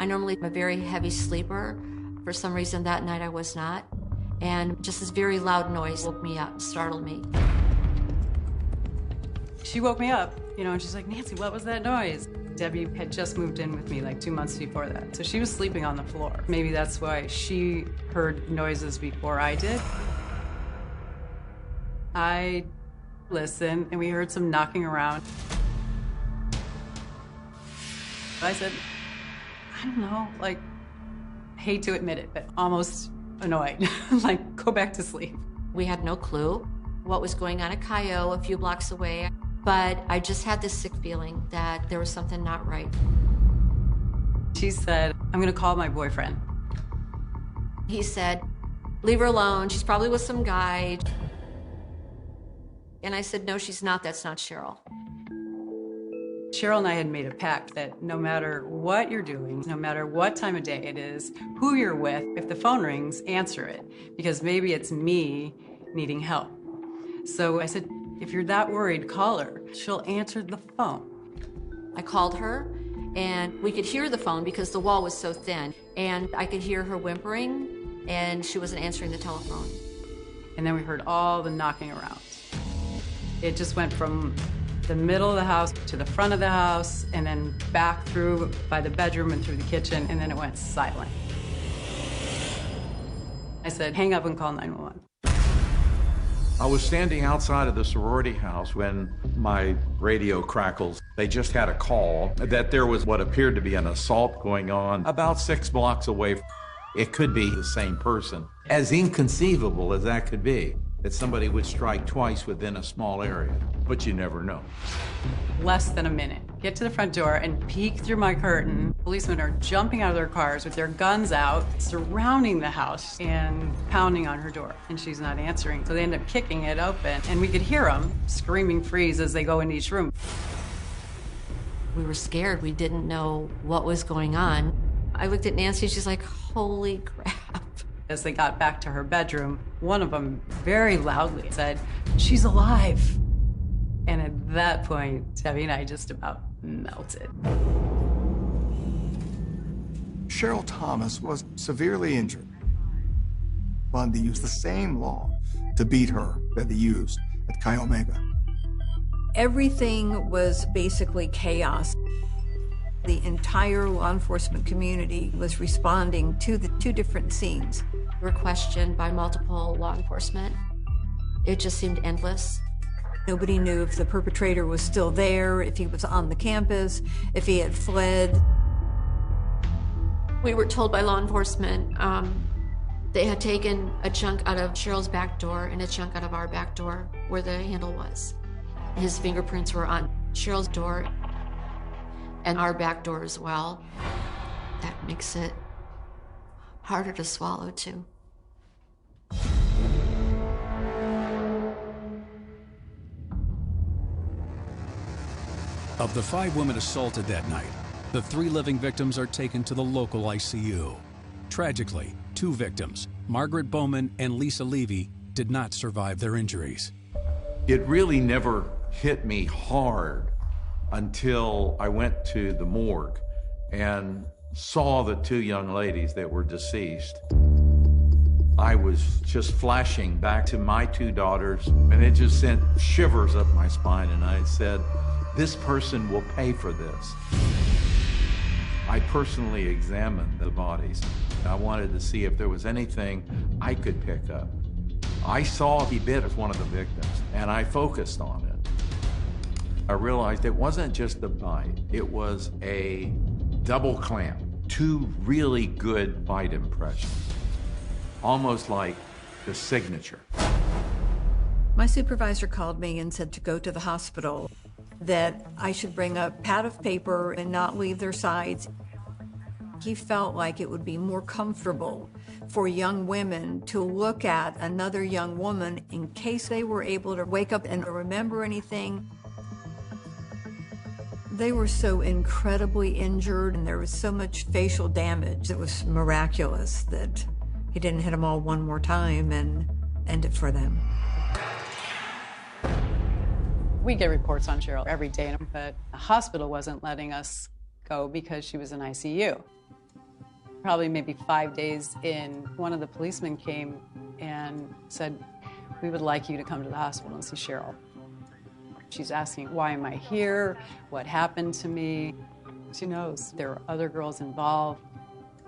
I normally am a very heavy sleeper. For some reason that night I was not. And just this very loud noise woke me up, startled me. She woke me up, and she's like, Nancy, what was that noise? Debbie had just moved in with me like 2 months before that, so she was sleeping on the floor. Maybe that's why she heard noises before I did. I Listen, and we heard some knocking around. I said, I don't know, like, hate to admit it, but almost annoyed. Like, go back to sleep. We had no clue what was going on at Cayo, a few blocks away, but I just had this sick feeling that there was something not right. She said, I'm gonna call my boyfriend. He said, leave her alone, she's probably with some guy. And I said, no, she's not, that's not Cheryl. Cheryl and I had made a pact that no matter what you're doing, no matter what time of day it is, who you're with, if the phone rings, answer it, because maybe it's me needing help. So I said, if you're that worried, call her. She'll answer the phone. I called her, and we could hear the phone because the wall was so thin, and I could hear her whimpering, and she wasn't answering the telephone. And then we heard all the knocking around. It just went from the middle of the house to the front of the house, and then back through by the bedroom and through the kitchen, and then it went silent. I said, hang up and call 911. I was standing outside of the sorority house when my radio crackles. They just had a call that there was what appeared to be an assault going on about 6 blocks away. It could be the same person. As inconceivable as that could be, that somebody would strike twice within a small area, but you never know. Less than a minute. Get to the front door and peek through my curtain. Policemen are jumping out of their cars with their guns out, surrounding the house and pounding on her door. And she's not answering. So they end up kicking it open. And we could hear them screaming freeze as they go into each room. We were scared. We didn't know what was going on. I looked at Nancy, she's like, holy crap. As they got back to her bedroom, one of them very loudly said, she's alive. And at that point, Debbie and I just about melted. Cheryl Thomas was severely injured. Bundy used the same law to beat her that he used at Chi Omega. Everything was basically chaos. The entire law enforcement community was responding to the 2 different scenes. We were questioned by multiple law enforcement. It just seemed endless. Nobody knew if the perpetrator was still there, if he was on the campus, if he had fled. We were told by law enforcement they had taken a chunk out of Cheryl's back door and a chunk out of our back door where the handle was. His fingerprints were on Cheryl's door and our back door as well. That makes it harder to swallow, too. Of the 5 women assaulted that night, the 3 living victims are taken to the local ICU. Tragically, 2 victims, Margaret Bowman and Lisa Levy, did not survive their injuries. It really never hit me hard until I went to the morgue and saw the 2 young ladies that were deceased. I was just flashing back to my 2 daughters, and it just sent shivers up my spine, and I said, this person will pay for this. I personally examined the bodies. I wanted to see if there was anything I could pick up. I saw he bit one of the victims, and I focused on it. I realized it wasn't just a bite, it was a double clamp, 2 really good bite impressions, almost like the signature. My supervisor called me and said to go to the hospital, that I should bring a pad of paper and not leave their sides. He felt like it would be more comfortable for young women to look at another young woman in case they were able to wake up and remember anything. They were so incredibly injured, and there was so much facial damage. It was miraculous that he didn't hit them all one more time and end it for them. We get reports on Cheryl every day, but the hospital wasn't letting us go because she was in ICU. Probably maybe 5 days in, one of the policemen came and said, we would like you to come to the hospital and see Cheryl. She's asking, why am I here? What happened to me? She knows there are other girls involved.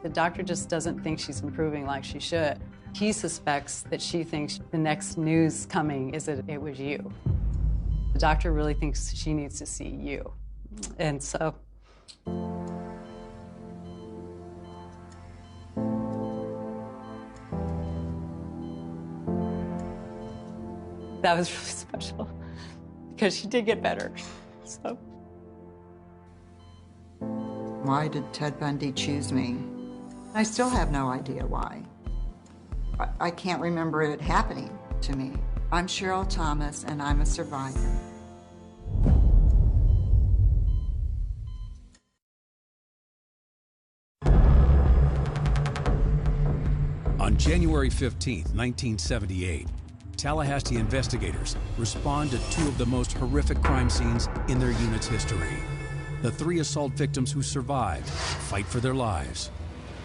The doctor just doesn't think she's improving like she should. He suspects that she thinks the next news coming is that it was you. The doctor really thinks she needs to see you. And so that was really special because she did get better. So. Why did Ted Bundy choose me? I still have no idea why. I can't remember it happening to me. I'm Cheryl Thomas, and I'm a survivor. On January 15, 1978, Tallahassee investigators respond to two of the most horrific crime scenes in their unit's history. The three assault victims who survived fight for their lives.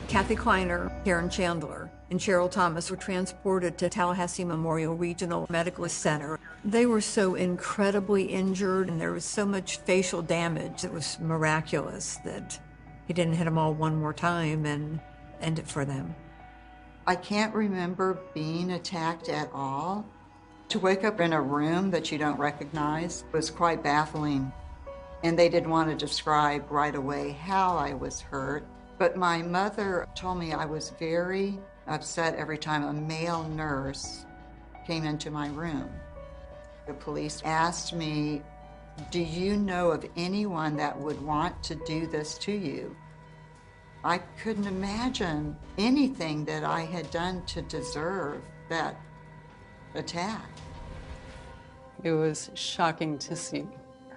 Kathy Kleiner, Karen Chandler, and Cheryl Thomas were transported to Tallahassee Memorial Regional Medical Center. They were so incredibly injured, and there was so much facial damage. It was miraculous that he didn't hit them all one more time and end it for them. I can't remember being attacked at all. To wake up in a room that you don't recognize was quite baffling. And they didn't want to describe right away how I was hurt. But my mother told me I was very upset every time a male nurse came into my room. The police asked me, "Do you know of anyone that would want to do this to you?" I couldn't imagine anything that I had done to deserve that attack. It was shocking to see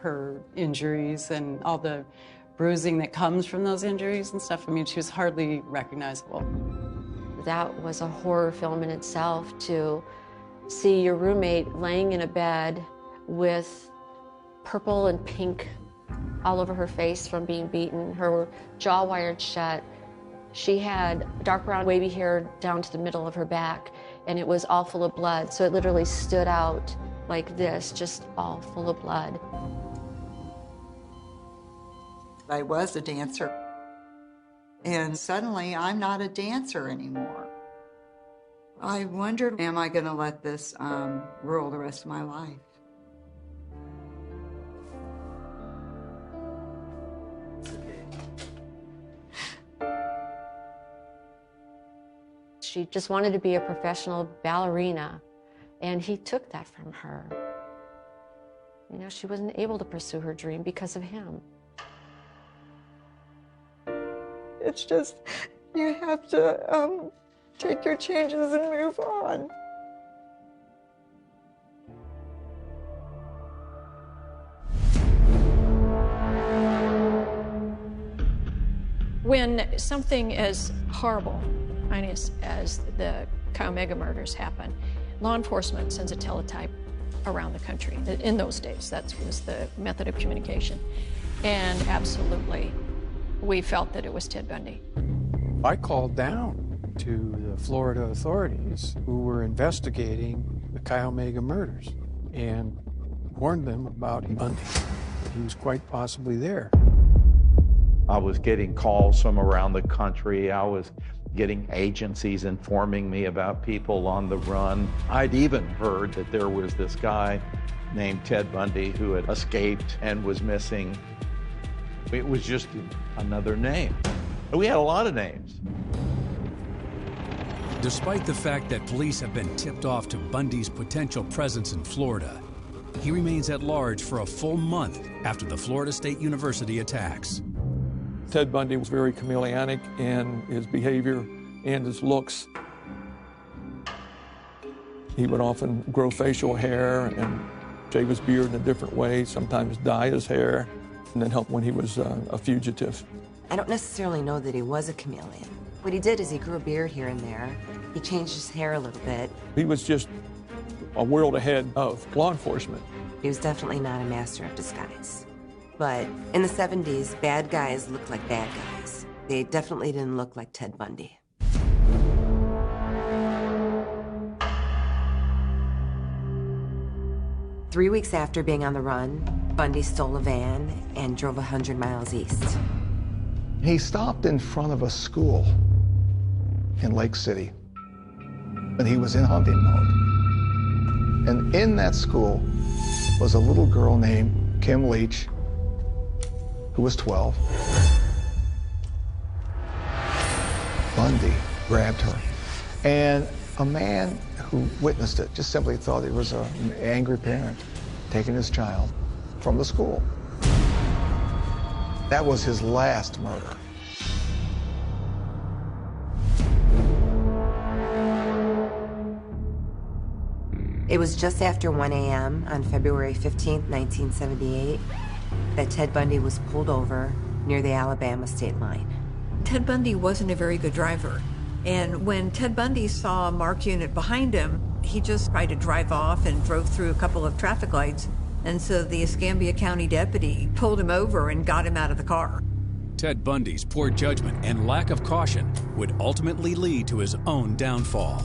her injuries and all the bruising that comes from those injuries and stuff. I mean, she was hardly recognizable. That was a horror film in itself, to see your roommate laying in a bed with purple and pink all over her face from being beaten, her jaw wired shut. She had dark brown wavy hair down to the middle of her back, and it was all full of blood. So it literally stood out like this, just all full of blood. I was a dancer, and suddenly I'm not a dancer anymore. I wondered, am I going to let this rule the rest of my life? She just wanted to be a professional ballerina, and he took that from her. You know, she wasn't able to pursue her dream because of him. It's just, you have to take your changes and move on. When something as horrible, heinous, as the Chi Omega murders happen, law enforcement sends a teletype around the country. In those days, that was the method of communication. And absolutely, we felt that it was Ted Bundy. I called down to the Florida authorities who were investigating the Chi Omega murders and warned them about Bundy. He was quite possibly there. I was getting calls from around the country. I was getting agencies informing me about people on the run. I'd even heard that there was this guy named Ted Bundy who had escaped and was missing. It was just another name. We had a lot of names. Despite the fact that police have been tipped off to Bundy's potential presence in Florida, he remains at large for a full month after the Florida State University attacks. Ted Bundy was very chameleonic in his behavior and his looks. He would often grow facial hair and shave his beard in a different way, sometimes dye his hair, and then help when he was a fugitive. I don't necessarily know that he was a chameleon. What he did is he grew a beard here and there. He changed his hair a little bit. He was just a world ahead of law enforcement. He was definitely not a master of disguise. But in the 70s, bad guys looked like bad guys. They definitely didn't look like Ted Bundy. Three weeks after being on the run, Bundy stole a van and drove 100 miles east. He stopped in front of a school in Lake City, and he was in hunting mode. And in that school was a little girl named Kim Leach, who was 12. Bundy grabbed her, and a man who witnessed it just simply thought it was an angry parent taking his child from the school. That was his last murder. It was just after 1 a.m. on February 15, 1978, that Ted Bundy was pulled over near the Alabama state line. Ted Bundy wasn't a very good driver. And when Ted Bundy saw a marked unit behind him, he just tried to drive off and drove through a couple of traffic lights. And so the Escambia County deputy pulled him over and got him out of the car. Ted Bundy's poor judgment and lack of caution would ultimately lead to his own downfall.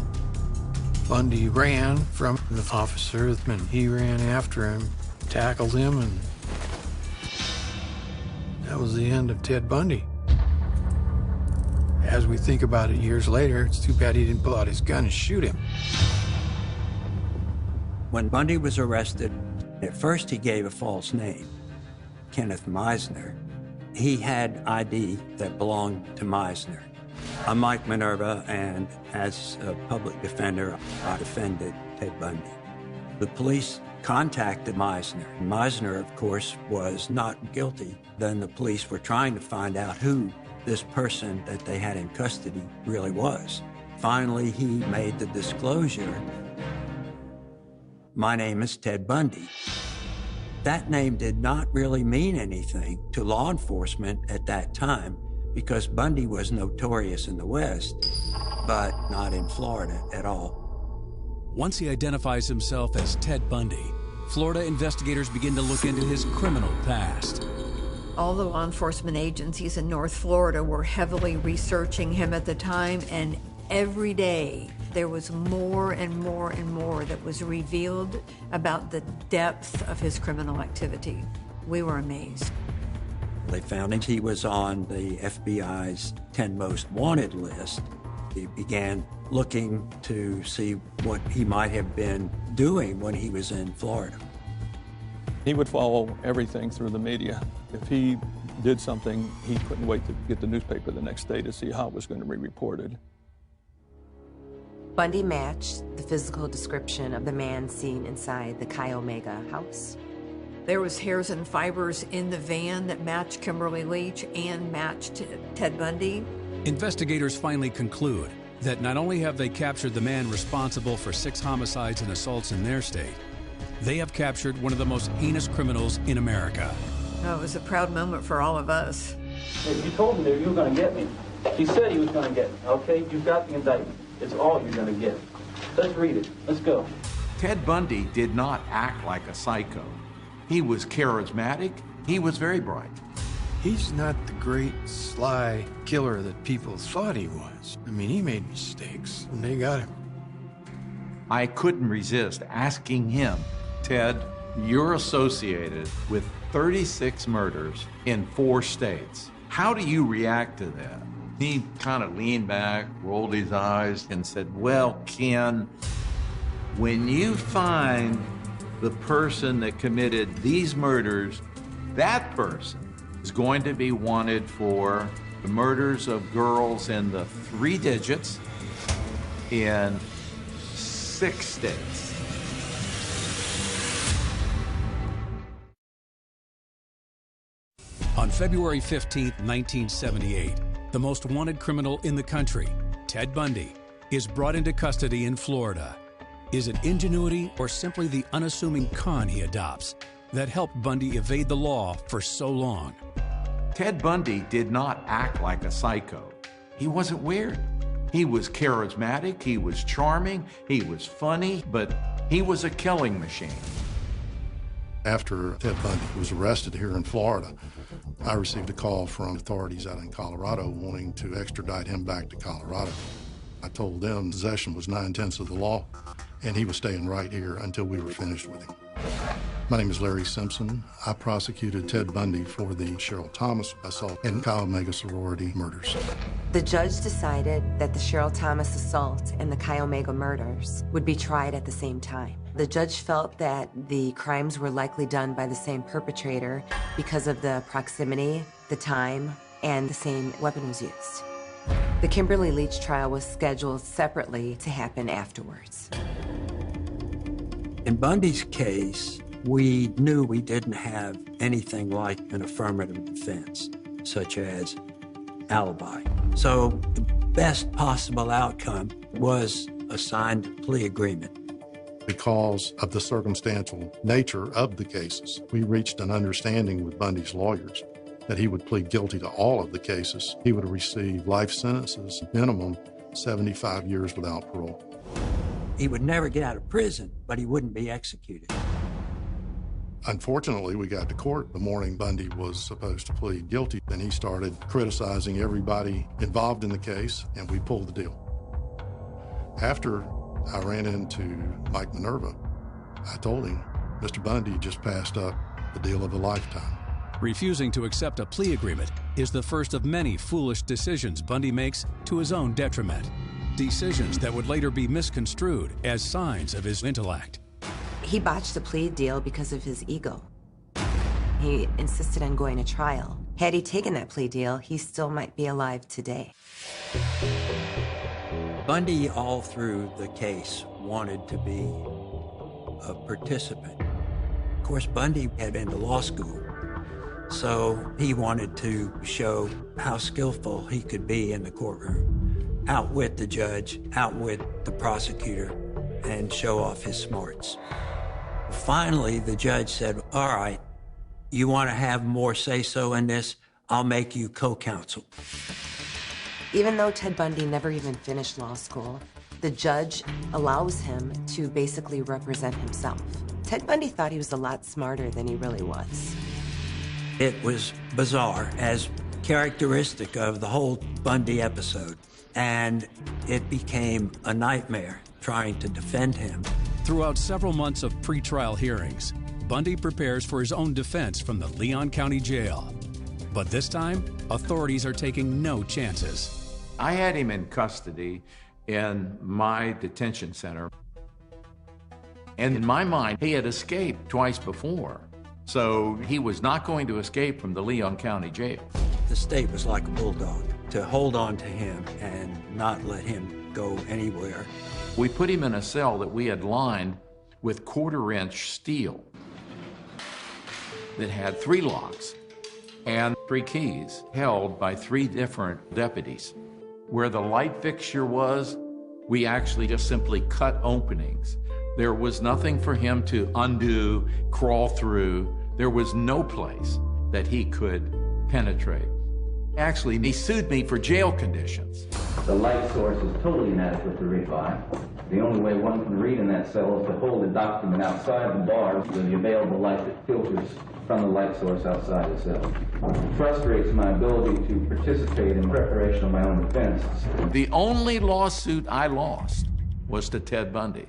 Bundy ran from the officer, and he ran after him, tackled him, and that was the end of Ted Bundy. As we think about it years later, it's too bad he didn't pull out his gun and shoot him. When Bundy was arrested, at first he gave a false name, Kenneth Meisner. He had ID that belonged to Meisner. I'm Mike Minerva, and as a public defender, I defended Ted Bundy. The police contacted Meisner. Meisner, of course, was not guilty. Then the police were trying to find out who this person that they had in custody really was. Finally, he made the disclosure, "My name is Ted Bundy." That name did not really mean anything to law enforcement at that time because Bundy was notorious in the West, but not in Florida at all. Once he identifies himself as Ted Bundy, Florida investigators begin to look into his criminal past. All the law enforcement agencies in North Florida were heavily researching him at the time, and every day there was more and more and more that was revealed about the depth of his criminal activity. We were amazed. They found that he was on the FBI's 10 most wanted list. He began looking to see what he might have been doing when he was in Florida. He would follow everything through the media. If he did something, he couldn't wait to get the newspaper the next day to see how it was going to be reported. Bundy matched the physical description of the man seen inside the Chi Omega house. There was hairs and fibers in the van that matched Kimberly Leach and matched Ted Bundy. Investigators finally conclude that not only have they captured the man responsible for 6 homicides and assaults in their state, they have captured one of the most heinous criminals in America. Oh, it was a proud moment for all of us. You told me that you were going to get me. He said he was going to get me, okay? You've got the indictment. It's all you're going to get. Let's read it. Let's go. Ted Bundy did not act like a psycho. He was charismatic. He was very bright. He's not the great, sly killer that people thought he was. I mean, he made mistakes, and they got him. I couldn't resist asking him, "Ted, you're associated with 36 murders in 4 states. How do you react to that?" He kind of leaned back, rolled his eyes, and said, "Well, Ken, when you find the person that committed these murders, that person is going to be wanted for the murders of girls in the 3 digits in 6 states." On February 15, 1978, the most wanted criminal in the country, Ted Bundy, is brought into custody in Florida. Is it ingenuity or simply the unassuming con he adopts that helped Bundy evade the law for so long? Ted Bundy did not act like a psycho. He wasn't weird. He was charismatic, he was charming, he was funny, but he was a killing machine. After Ted Bundy was arrested here in Florida, I received a call from authorities out in Colorado wanting to extradite him back to Colorado. I told them possession was 9/10 of the law, and he was staying right here until we were finished with him. My name is Larry Simpson. I prosecuted Ted Bundy for the Cheryl Thomas assault and Chi Omega sorority murders. The judge decided that the Cheryl Thomas assault and the Chi Omega murders would be tried at the same time. The judge felt that the crimes were likely done by the same perpetrator because of the proximity, the time, and the same weapon was used. The Kimberly Leach trial was scheduled separately to happen afterwards. In Bundy's case, we knew we didn't have anything like an affirmative defense, such as alibi. So the best possible outcome was a signed plea agreement. Because of the circumstantial nature of the cases, we reached an understanding with Bundy's lawyers that he would plead guilty to all of the cases. He would receive life sentences, minimum 75 years without parole. He would never get out of prison, but he wouldn't be executed. Unfortunately, we got to court the morning Bundy was supposed to plead guilty, and he started criticizing everybody involved in the case, and we pulled the deal. After I ran into Mike Minerva, I told him, Mr. Bundy just passed up the deal of a lifetime. Refusing to accept a plea agreement is the first of many foolish decisions Bundy makes to his own detriment. Decisions that would later be misconstrued as signs of his intellect. He botched the plea deal because of his ego. He insisted on going to trial. Had he taken that plea deal, he still might be alive today. Bundy, all through the case, wanted to be a participant. Of course, Bundy had been to law school, so he wanted to show how skillful he could be in the courtroom, outwit the judge, outwit the prosecutor, and show off his smarts. Finally, the judge said, all right, you want to have more say-so in this? I'll make you co-counsel. Even though Ted Bundy never even finished law school, the judge allows him to basically represent himself. Ted Bundy thought he was a lot smarter than he really was. It was bizarre, as characteristic of the whole Bundy episode, and it became a nightmare trying to defend him. Throughout several months of pretrial hearings, Bundy prepares for his own defense from the Leon County Jail. But this time, authorities are taking no chances. I had him in custody in my detention center. And in my mind, he had escaped twice before. So he was not going to escape from the Leon County Jail. The state was like a bulldog to hold on to him and not let him go anywhere. We put him in a cell that we had lined with 1/4-inch steel that had 3 locks and 3 keys held by 3 different deputies. Where the light fixture was, we actually just simply cut openings. There was nothing for him to undo, crawl through. There was no place that he could penetrate. Actually, he sued me for jail conditions. The light source is totally inadequate to read by. The only way one can read in that cell is to hold the document outside the bar with the available light that filters from the light source outside the cell. It frustrates my ability to participate in preparation of my own defense. The only lawsuit I lost was to Ted Bundy.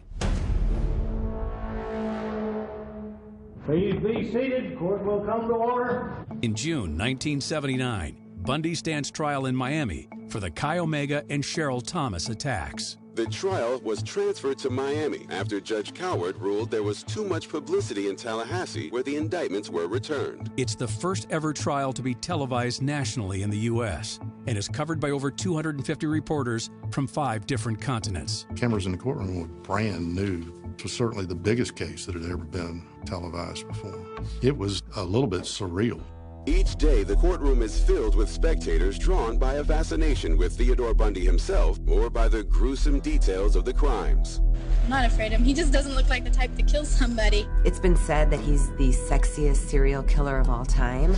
Please be seated. Court will come to order. In June 1979, Bundy stands trial in Miami for the Chi Omega and Cheryl Thomas attacks. The trial was transferred to Miami after Judge Coward ruled there was too much publicity in Tallahassee, where the indictments were returned. It's the first ever trial to be televised nationally in the U.S. and is covered by over 250 reporters from 5 different continents. Cameras in the courtroom were brand new. It was certainly the biggest case that had ever been televised before. It was a little bit surreal. Each day, the courtroom is filled with spectators drawn by a fascination with Theodore Bundy himself or by the gruesome details of the crimes. I'm not afraid of him. He just doesn't look like the type to kill somebody. It's been said that he's the sexiest serial killer of all time.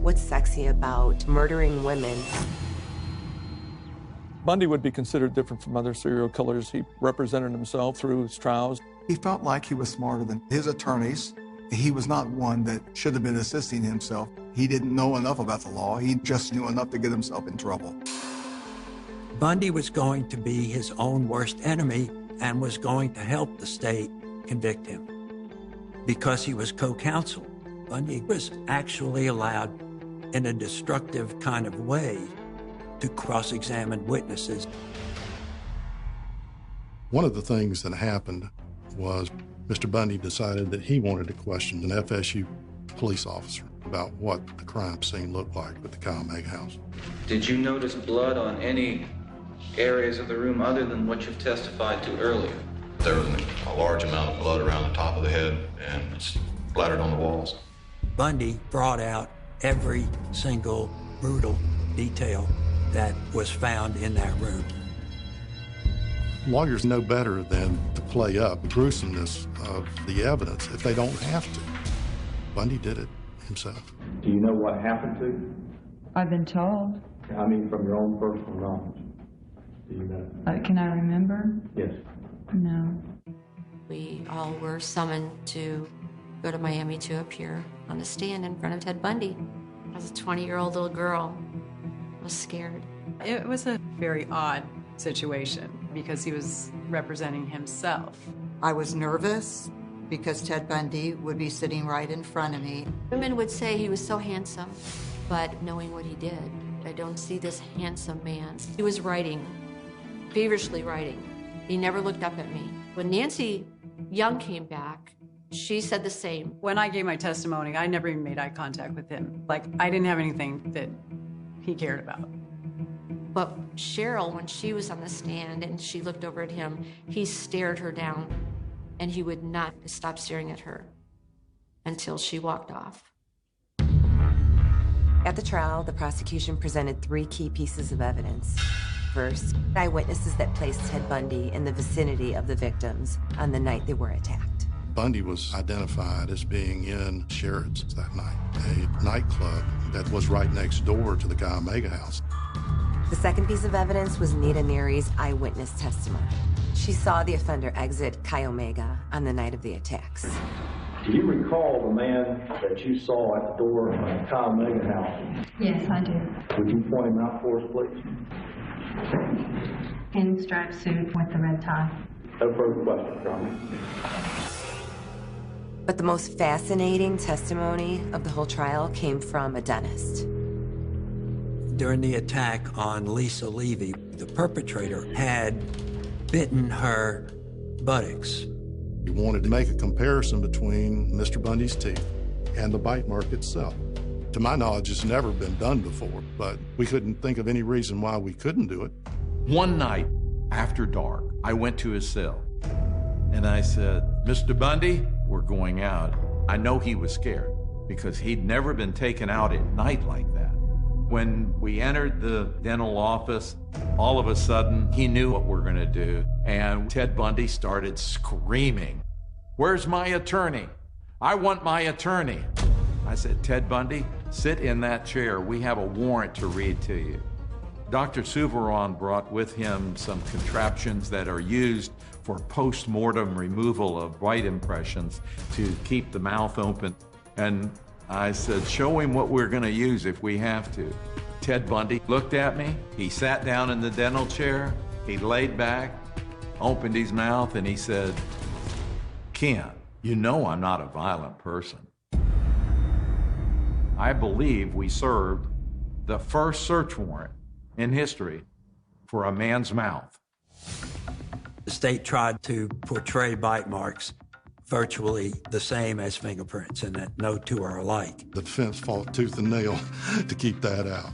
What's sexy about murdering women? Bundy would be considered different from other serial killers. He represented himself through his trials. He felt like he was smarter than his attorneys. He was not one that should have been assisting himself. He didn't know enough about the law. He just knew enough to get himself in trouble. Bundy was going to be his own worst enemy and was going to help the state convict him. because he was co-counsel. Bundy was actually allowed in a destructive kind of way to cross-examine witnesses. One of the things that happened was Mr. Bundy decided that he wanted to question an FSU police officer about what the crime scene looked like at the Kyle house. Did you notice blood on any areas of the room other than what you've testified to earlier? There was a large amount of blood around the top of the head and splattered on the walls. Bundy brought out every single brutal detail that was found in that room. Lawyers know better than to play up the gruesomeness of the evidence if they don't have to. Bundy did it himself. Do you know what happened to you? I've been told. I mean, from your own personal knowledge. Do you know? Can I remember? Yes. No. We all were summoned to go to Miami to appear on the stand in front of Ted Bundy. I was a 20-year-old little girl. I was scared. It was a very odd situation because he was representing himself. I was nervous because Ted Bundy would be sitting right in front of me. Women would say he was so handsome, but knowing what he did, I don't see this handsome man. He was writing, feverishly writing. He never looked up at me. When Nancy Young came back, she said the same. When I gave my testimony, I never even made eye contact with him. Like, I didn't have anything that he cared about. But Cheryl, when she was on the stand and she looked over at him, he stared her down, and he would not stop staring at her until she walked off. At the trial, the prosecution presented 3 key pieces of evidence. First, eyewitnesses that placed Ted Bundy in the vicinity of the victims on the night they were attacked. Bundy was identified as being in Sheridan's that night, a nightclub that was right next door to the Chi Omega house. The second piece of evidence was Nita Neary's eyewitness testimony. She saw the offender exit Chi Omega on the night of the attacks. Do you recall the man that you saw at the door of the Chi Omega house? Yes, I do. Would you point him out for us, please? Pinstripe suit with the red tie. No further questions, John. But the most fascinating testimony of the whole trial came from a dentist. During the attack on Lisa Levy, the perpetrator had bitten her buttocks. He wanted to make a comparison between Mr. Bundy's teeth and the bite mark itself. To my knowledge, it's never been done before, but we couldn't think of any reason why we couldn't do it. One night after dark, I went to his cell and I said, "Mr. Bundy, we're going out." I know he was scared because he'd never been taken out at night like that. When we entered the dental office, all of a sudden, he knew what we're gonna do. And Ted Bundy started screaming, "Where's my attorney? I want my attorney." I said, "Ted Bundy, sit in that chair. We have a warrant to read to you." Dr. Souveron brought with him some contraptions that are used for post-mortem removal of bite impressions to keep the mouth open. And I said, "Show him what we're gonna use if we have to." Ted Bundy looked at me. He sat down in the dental chair. He laid back, opened his mouth, and he said, "Ken, you know I'm not a violent person." I believe we served the first search warrant in history for a man's mouth. The state tried to portray bite marks virtually the same as fingerprints, and that no two are alike. The defense fought tooth and nail to keep that out.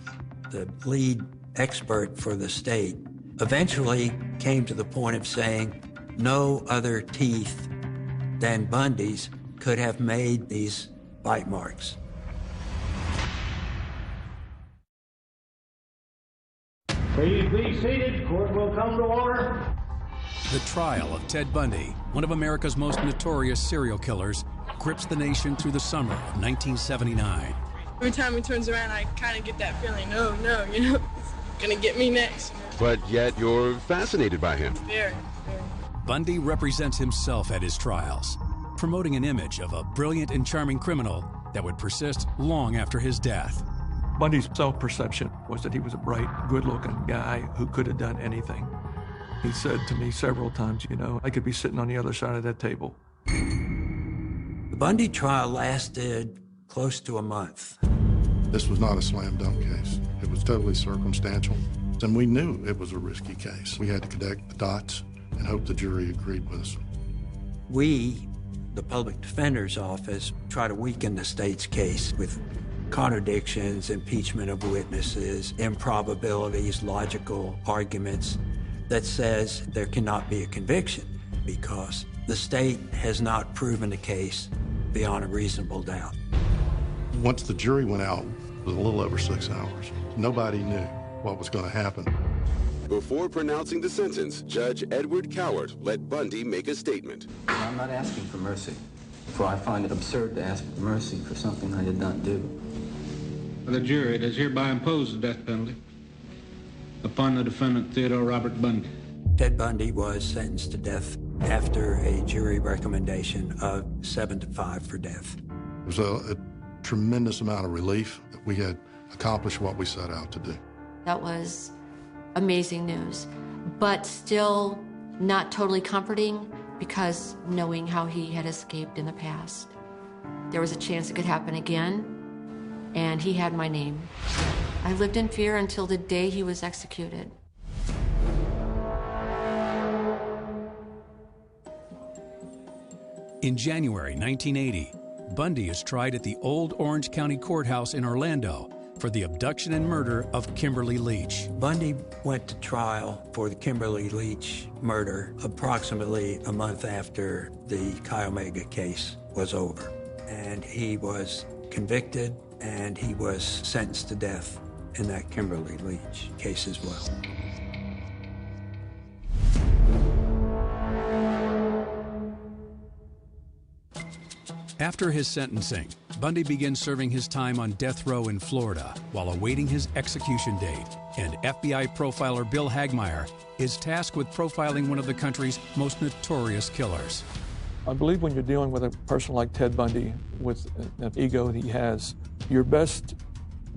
The lead expert for the state eventually came to the point of saying no other teeth than Bundy's could have made these bite marks. Please be seated. Court will come to order. The trial of Ted Bundy, one of America's most notorious serial killers, grips the nation through the summer of 1979. Every time he turns around, I kind of get that feeling, no, he's gonna get me next. But yet you're fascinated by him. Very. Bundy represents himself at his trials, promoting an image of a brilliant and charming criminal that would persist long after his death. Bundy's self-perception was that he was a bright, good-looking guy who could have done anything. He said to me several times, I could be sitting on the other side of that table. The Bundy trial lasted close to a month. This was not a slam dunk case. It was totally circumstantial, and we knew it was a risky case. We had to connect the dots and hope the jury agreed with us. We, the public defender's office, try to weaken the state's case with contradictions, impeachment of witnesses, improbabilities, logical arguments that says there cannot be a conviction because the state has not proven the case beyond a reasonable doubt. Once the jury went out, it was a little over 6 hours. Nobody knew what was going to happen. Before pronouncing the sentence, Judge Edward Cowart let Bundy make a statement. I'm not asking for mercy, for I find it absurd to ask for mercy for something I did not do. The jury does hereby impose the death penalty upon the defendant Theodore Robert Bundy. Ted Bundy was sentenced to death after a jury recommendation of 7 to 5 for death. It was a tremendous amount of relief that we had accomplished what we set out to do. That was amazing news, but still not totally comforting because knowing how he had escaped in the past. There was a chance it could happen again, and he had my name. I lived in fear until the day he was executed. In January 1980, Bundy is tried at the old Orange County Courthouse in Orlando for the abduction and murder of Kimberly Leach. Bundy went to trial for the Kimberly Leach murder approximately a month after the Chi Omega case was over. And he was convicted and he was sentenced to death in that Kimberly Leach case as well. After his sentencing, Bundy begins serving his time on death row in Florida while awaiting his execution date. And FBI profiler Bill Hagmaier is tasked with profiling one of the country's most notorious killers. I believe when you're dealing with a person like Ted Bundy, with an ego that he has, your best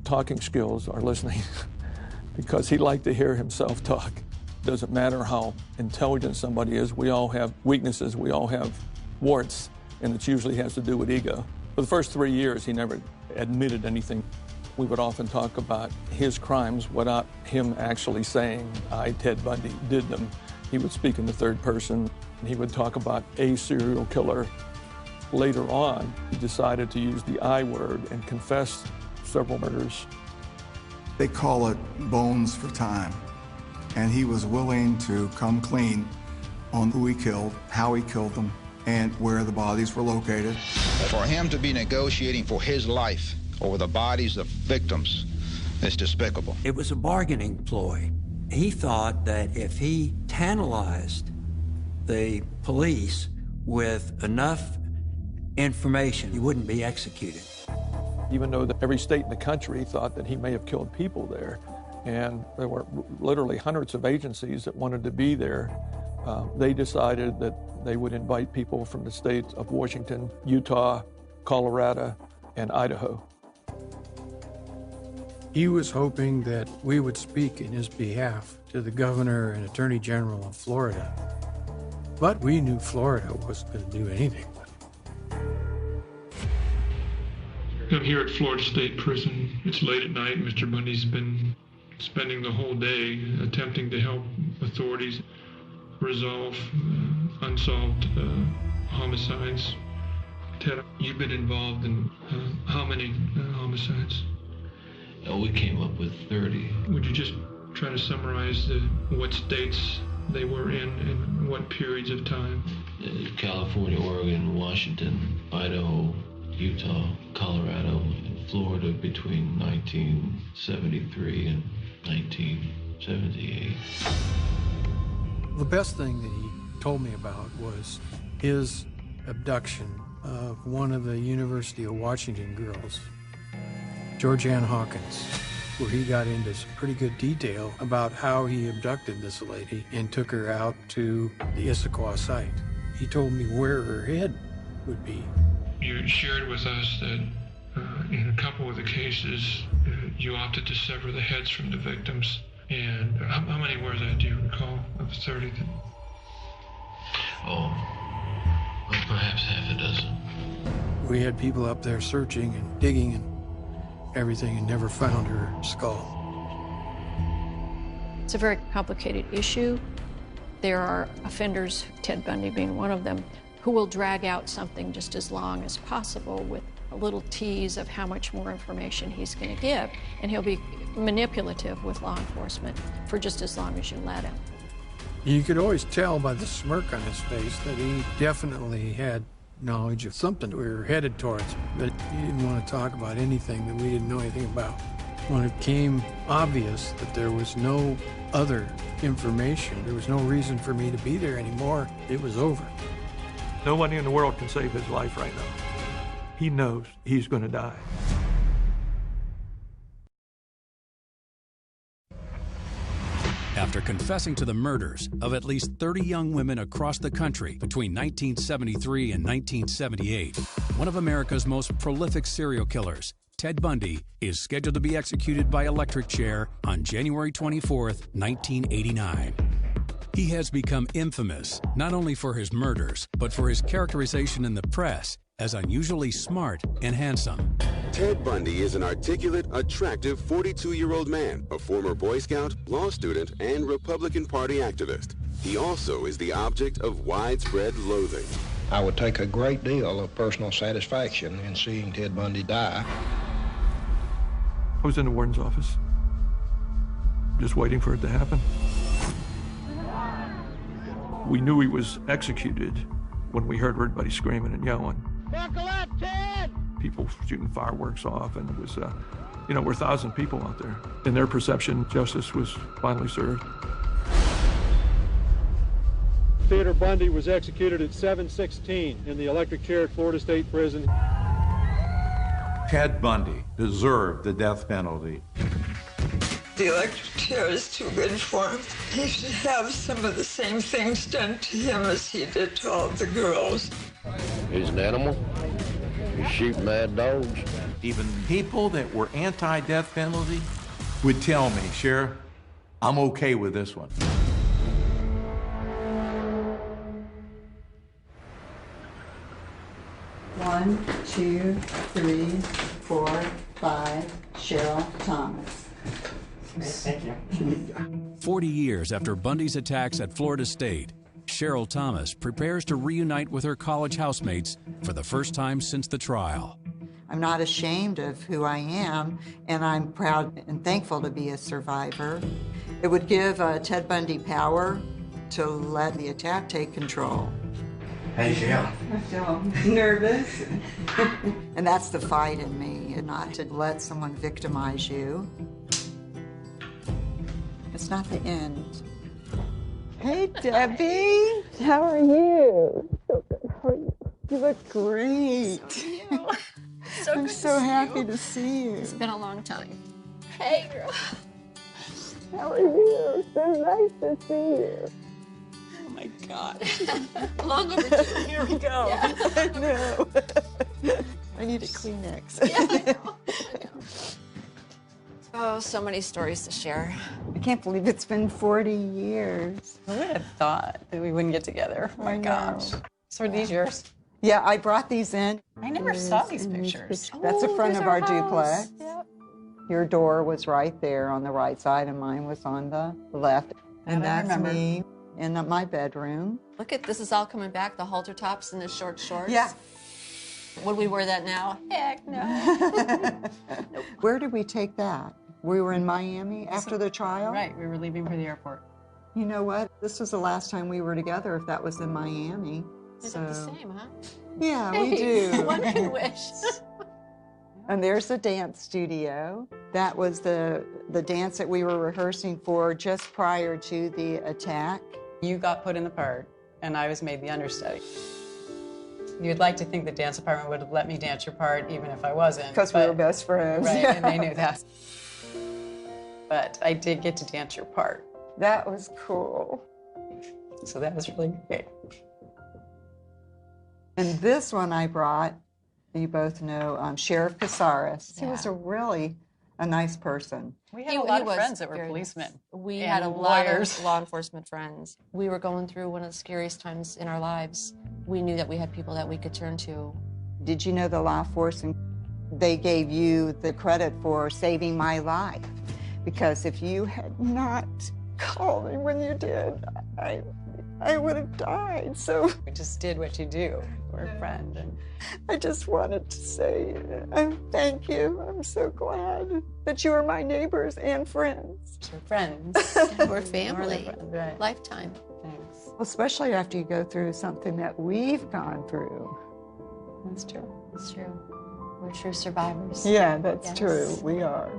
talking skills are listening because he liked to hear himself talk. Doesn't matter how intelligent somebody is, we all have weaknesses, we all have warts, and it usually has to do with ego. For the first 3 years, he never admitted anything. We would often talk about his crimes without him actually saying, I, Ted Bundy, did them. He would speak in the third person, and he would talk about a serial killer. Later on, he decided to use the I word and confess several murders. They call it bones for time. And he was willing to come clean on who he killed, how he killed them, and where the bodies were located. For him to be negotiating for his life over the bodies of victims is despicable. It was a bargaining ploy. He thought that if he tantalized the police with enough information, he wouldn't be executed. Even though every state in the country thought that he may have killed people there, and there were literally hundreds of agencies that wanted to be there, they decided that they would invite people from the states of Washington, Utah, Colorado, and Idaho. He was hoping that we would speak in his behalf to the governor and attorney general of Florida. But we knew Florida wasn't going to do anything with him. I'm here at Florida State Prison. It's late at night. Mr. Bundy's been spending the whole day attempting to help authorities resolve unsolved homicides. Ted, you've been involved in how many homicides? We came up with 30. Would you just try to summarize what states they were in and what periods of time? California, Oregon, Washington, Idaho, Utah, Colorado, and Florida between 1973 and 1978. The best thing that he told me about was his abduction of one of the University of Washington girls, Georgianne Hawkins, where he got into some pretty good detail about how he abducted this lady and took her out to the Issaquah site. He told me where her head would be. You shared with us that in a couple of the cases, you opted to sever the heads from the victims. And how many were that, do you recall, of the 30? Oh, well, perhaps half a dozen. We had people up there searching and digging and everything and never found her skull. It's a very complicated issue. There are offenders, Ted Bundy being one of them, who will drag out something just as long as possible with a little tease of how much more information he's going to give. And he'll be manipulative with law enforcement for just as long as you let him. You could always tell by the smirk on his face that he definitely had knowledge of something we were headed towards, but he didn't want to talk about anything that we didn't know anything about. When it became obvious that there was no other information, there was no reason for me to be there anymore, it was over. Nobody in the world can save his life right now. He knows he's going to die. After confessing to the murders of at least 30 young women across the country between 1973 and 1978, one of America's most prolific serial killers, Ted Bundy, is scheduled to be executed by electric chair on January 24th, 1989. He has become infamous not only for his murders, but for his characterization in the press as unusually smart and handsome. Ted Bundy is an articulate, attractive 42-year-old man, a former Boy Scout, law student, and Republican Party activist. He also is the object of widespread loathing. I would take a great deal of personal satisfaction in seeing Ted Bundy die. I was in the warden's office, just waiting for it to happen. We knew he was executed when we heard everybody screaming and yelling. Buckle up, Ted! People shooting fireworks off, and it was, we're 1,000 people out there. In their perception, justice was finally served. Theodore Bundy was executed at 7:16 in the electric chair at Florida State Prison. Ted Bundy deserved the death penalty. The electric chair is too good for him. He should have some of the same things done to him as he did to all the girls. He's an animal. He shoots mad dogs. Even people that were anti-death penalty would tell me, Sheriff, I'm okay with this one. One, two, three, 4, 5, Cheryl Thomas. Thank you. 40 years after Bundy's attacks at Florida State, Cheryl Thomas prepares to reunite with her college housemates for the first time since the trial. I'm not ashamed of who I am, and I'm proud and thankful to be a survivor. It would give Ted Bundy power to let the attack take control. Hey, Cheryl. I feel nervous. And that's the fight in me, and not to let someone victimize you. It's not the end. Hey, Debbie. How are you? So good. How are you? You look great. I'm so happy to see you. It's been a long time. Hey, girl. How are you? So nice to see you. Oh, my God. Long overdue. Here we go. Yeah. I know. I need a Kleenex. Yeah, I know. Oh, so many stories to share. I can't believe it's been 40 years. Who would have thought that we wouldn't get together? Oh my gosh. So are these yours? Yeah, I brought these in. I never saw these pictures. That's the front of our house. duplex. Yep. Your door was right there on the right side, and mine was on the left. And That I that's remember. me in my bedroom. Look at this is all coming back, the halter tops and the short shorts. Yeah. Would we wear that now? Heck no. Where did we take that? We were in Miami after the trial? Right, we were leaving for the airport. You know what? This was the last time we were together, if that was in Miami. They look the same, huh? Yeah, we do. One can wish. And there's the dance studio. That was the dance that we were rehearsing for just prior to the attack. You got put in the part, and I was made the understudy. You'd like to think the dance department would have let me dance your part even if I wasn't. Because we were best friends. Right, and they knew that. But I did get to dance your part. That was cool. So that was really great. And this one I brought, you both know Sheriff Casares. He was a nice person. We had a lot of friends that were policemen. We and had a lot lawyers. of law enforcement friends. We were going through one of the scariest times in our lives. We knew that we had people that we could turn to Did you know the law force? And they gave you the credit for saving my life. Because if you had not called me when you did, I would have died. So we just did what you do. We're a friend. And I just wanted to say thank you. I'm so glad that you are my neighbors and friends. We're friends. We're family. Right. Lifetime. Thanks. Especially after you go through something that we've gone through. That's true. It's true. We're true survivors. Yeah, that's Yes. true. We are.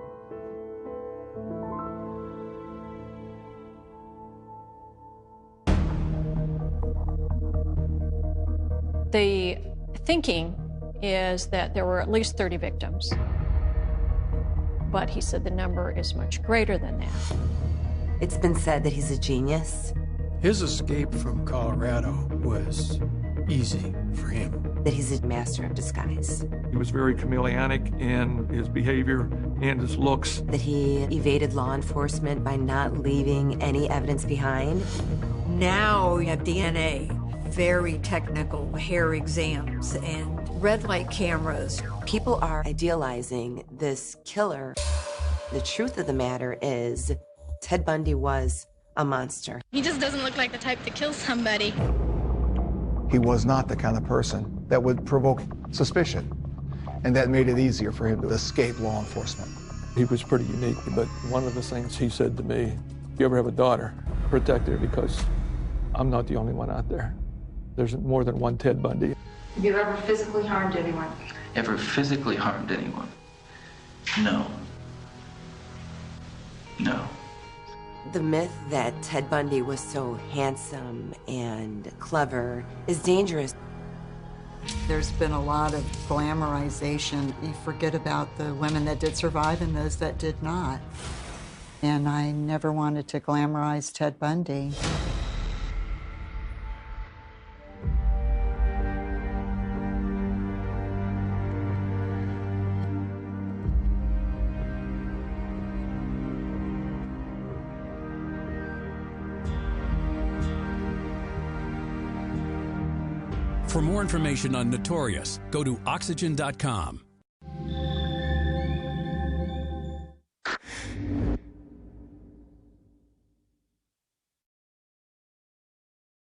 The thinking is that there were at least 30 victims, but he said the number is much greater than that. It's been said that he's a genius. His escape from Colorado was easy for him. That he's a master of disguise. He was very chameleonic in his behavior and his looks. That he evaded law enforcement by not leaving any evidence behind. Now we have DNA, very technical hair exams, and red light cameras. People are idealizing this killer. The truth of the matter is, Ted Bundy was a monster. He just doesn't look like the type to kill somebody. He was not the kind of person that would provoke suspicion, and that made it easier for him to escape law enforcement. He was pretty unique, but one of the things he said to me, if you ever have a daughter, protect her, because I'm not the only one out there. There's more than one Ted Bundy. Have you ever physically harmed anyone? Ever physically harmed anyone? No. No. The myth that Ted Bundy was so handsome and clever is dangerous. There's been a lot of glamorization. You forget about the women that did survive and those that did not. And I never wanted to glamorize Ted Bundy. For more information on Notorious, go to oxygen.com.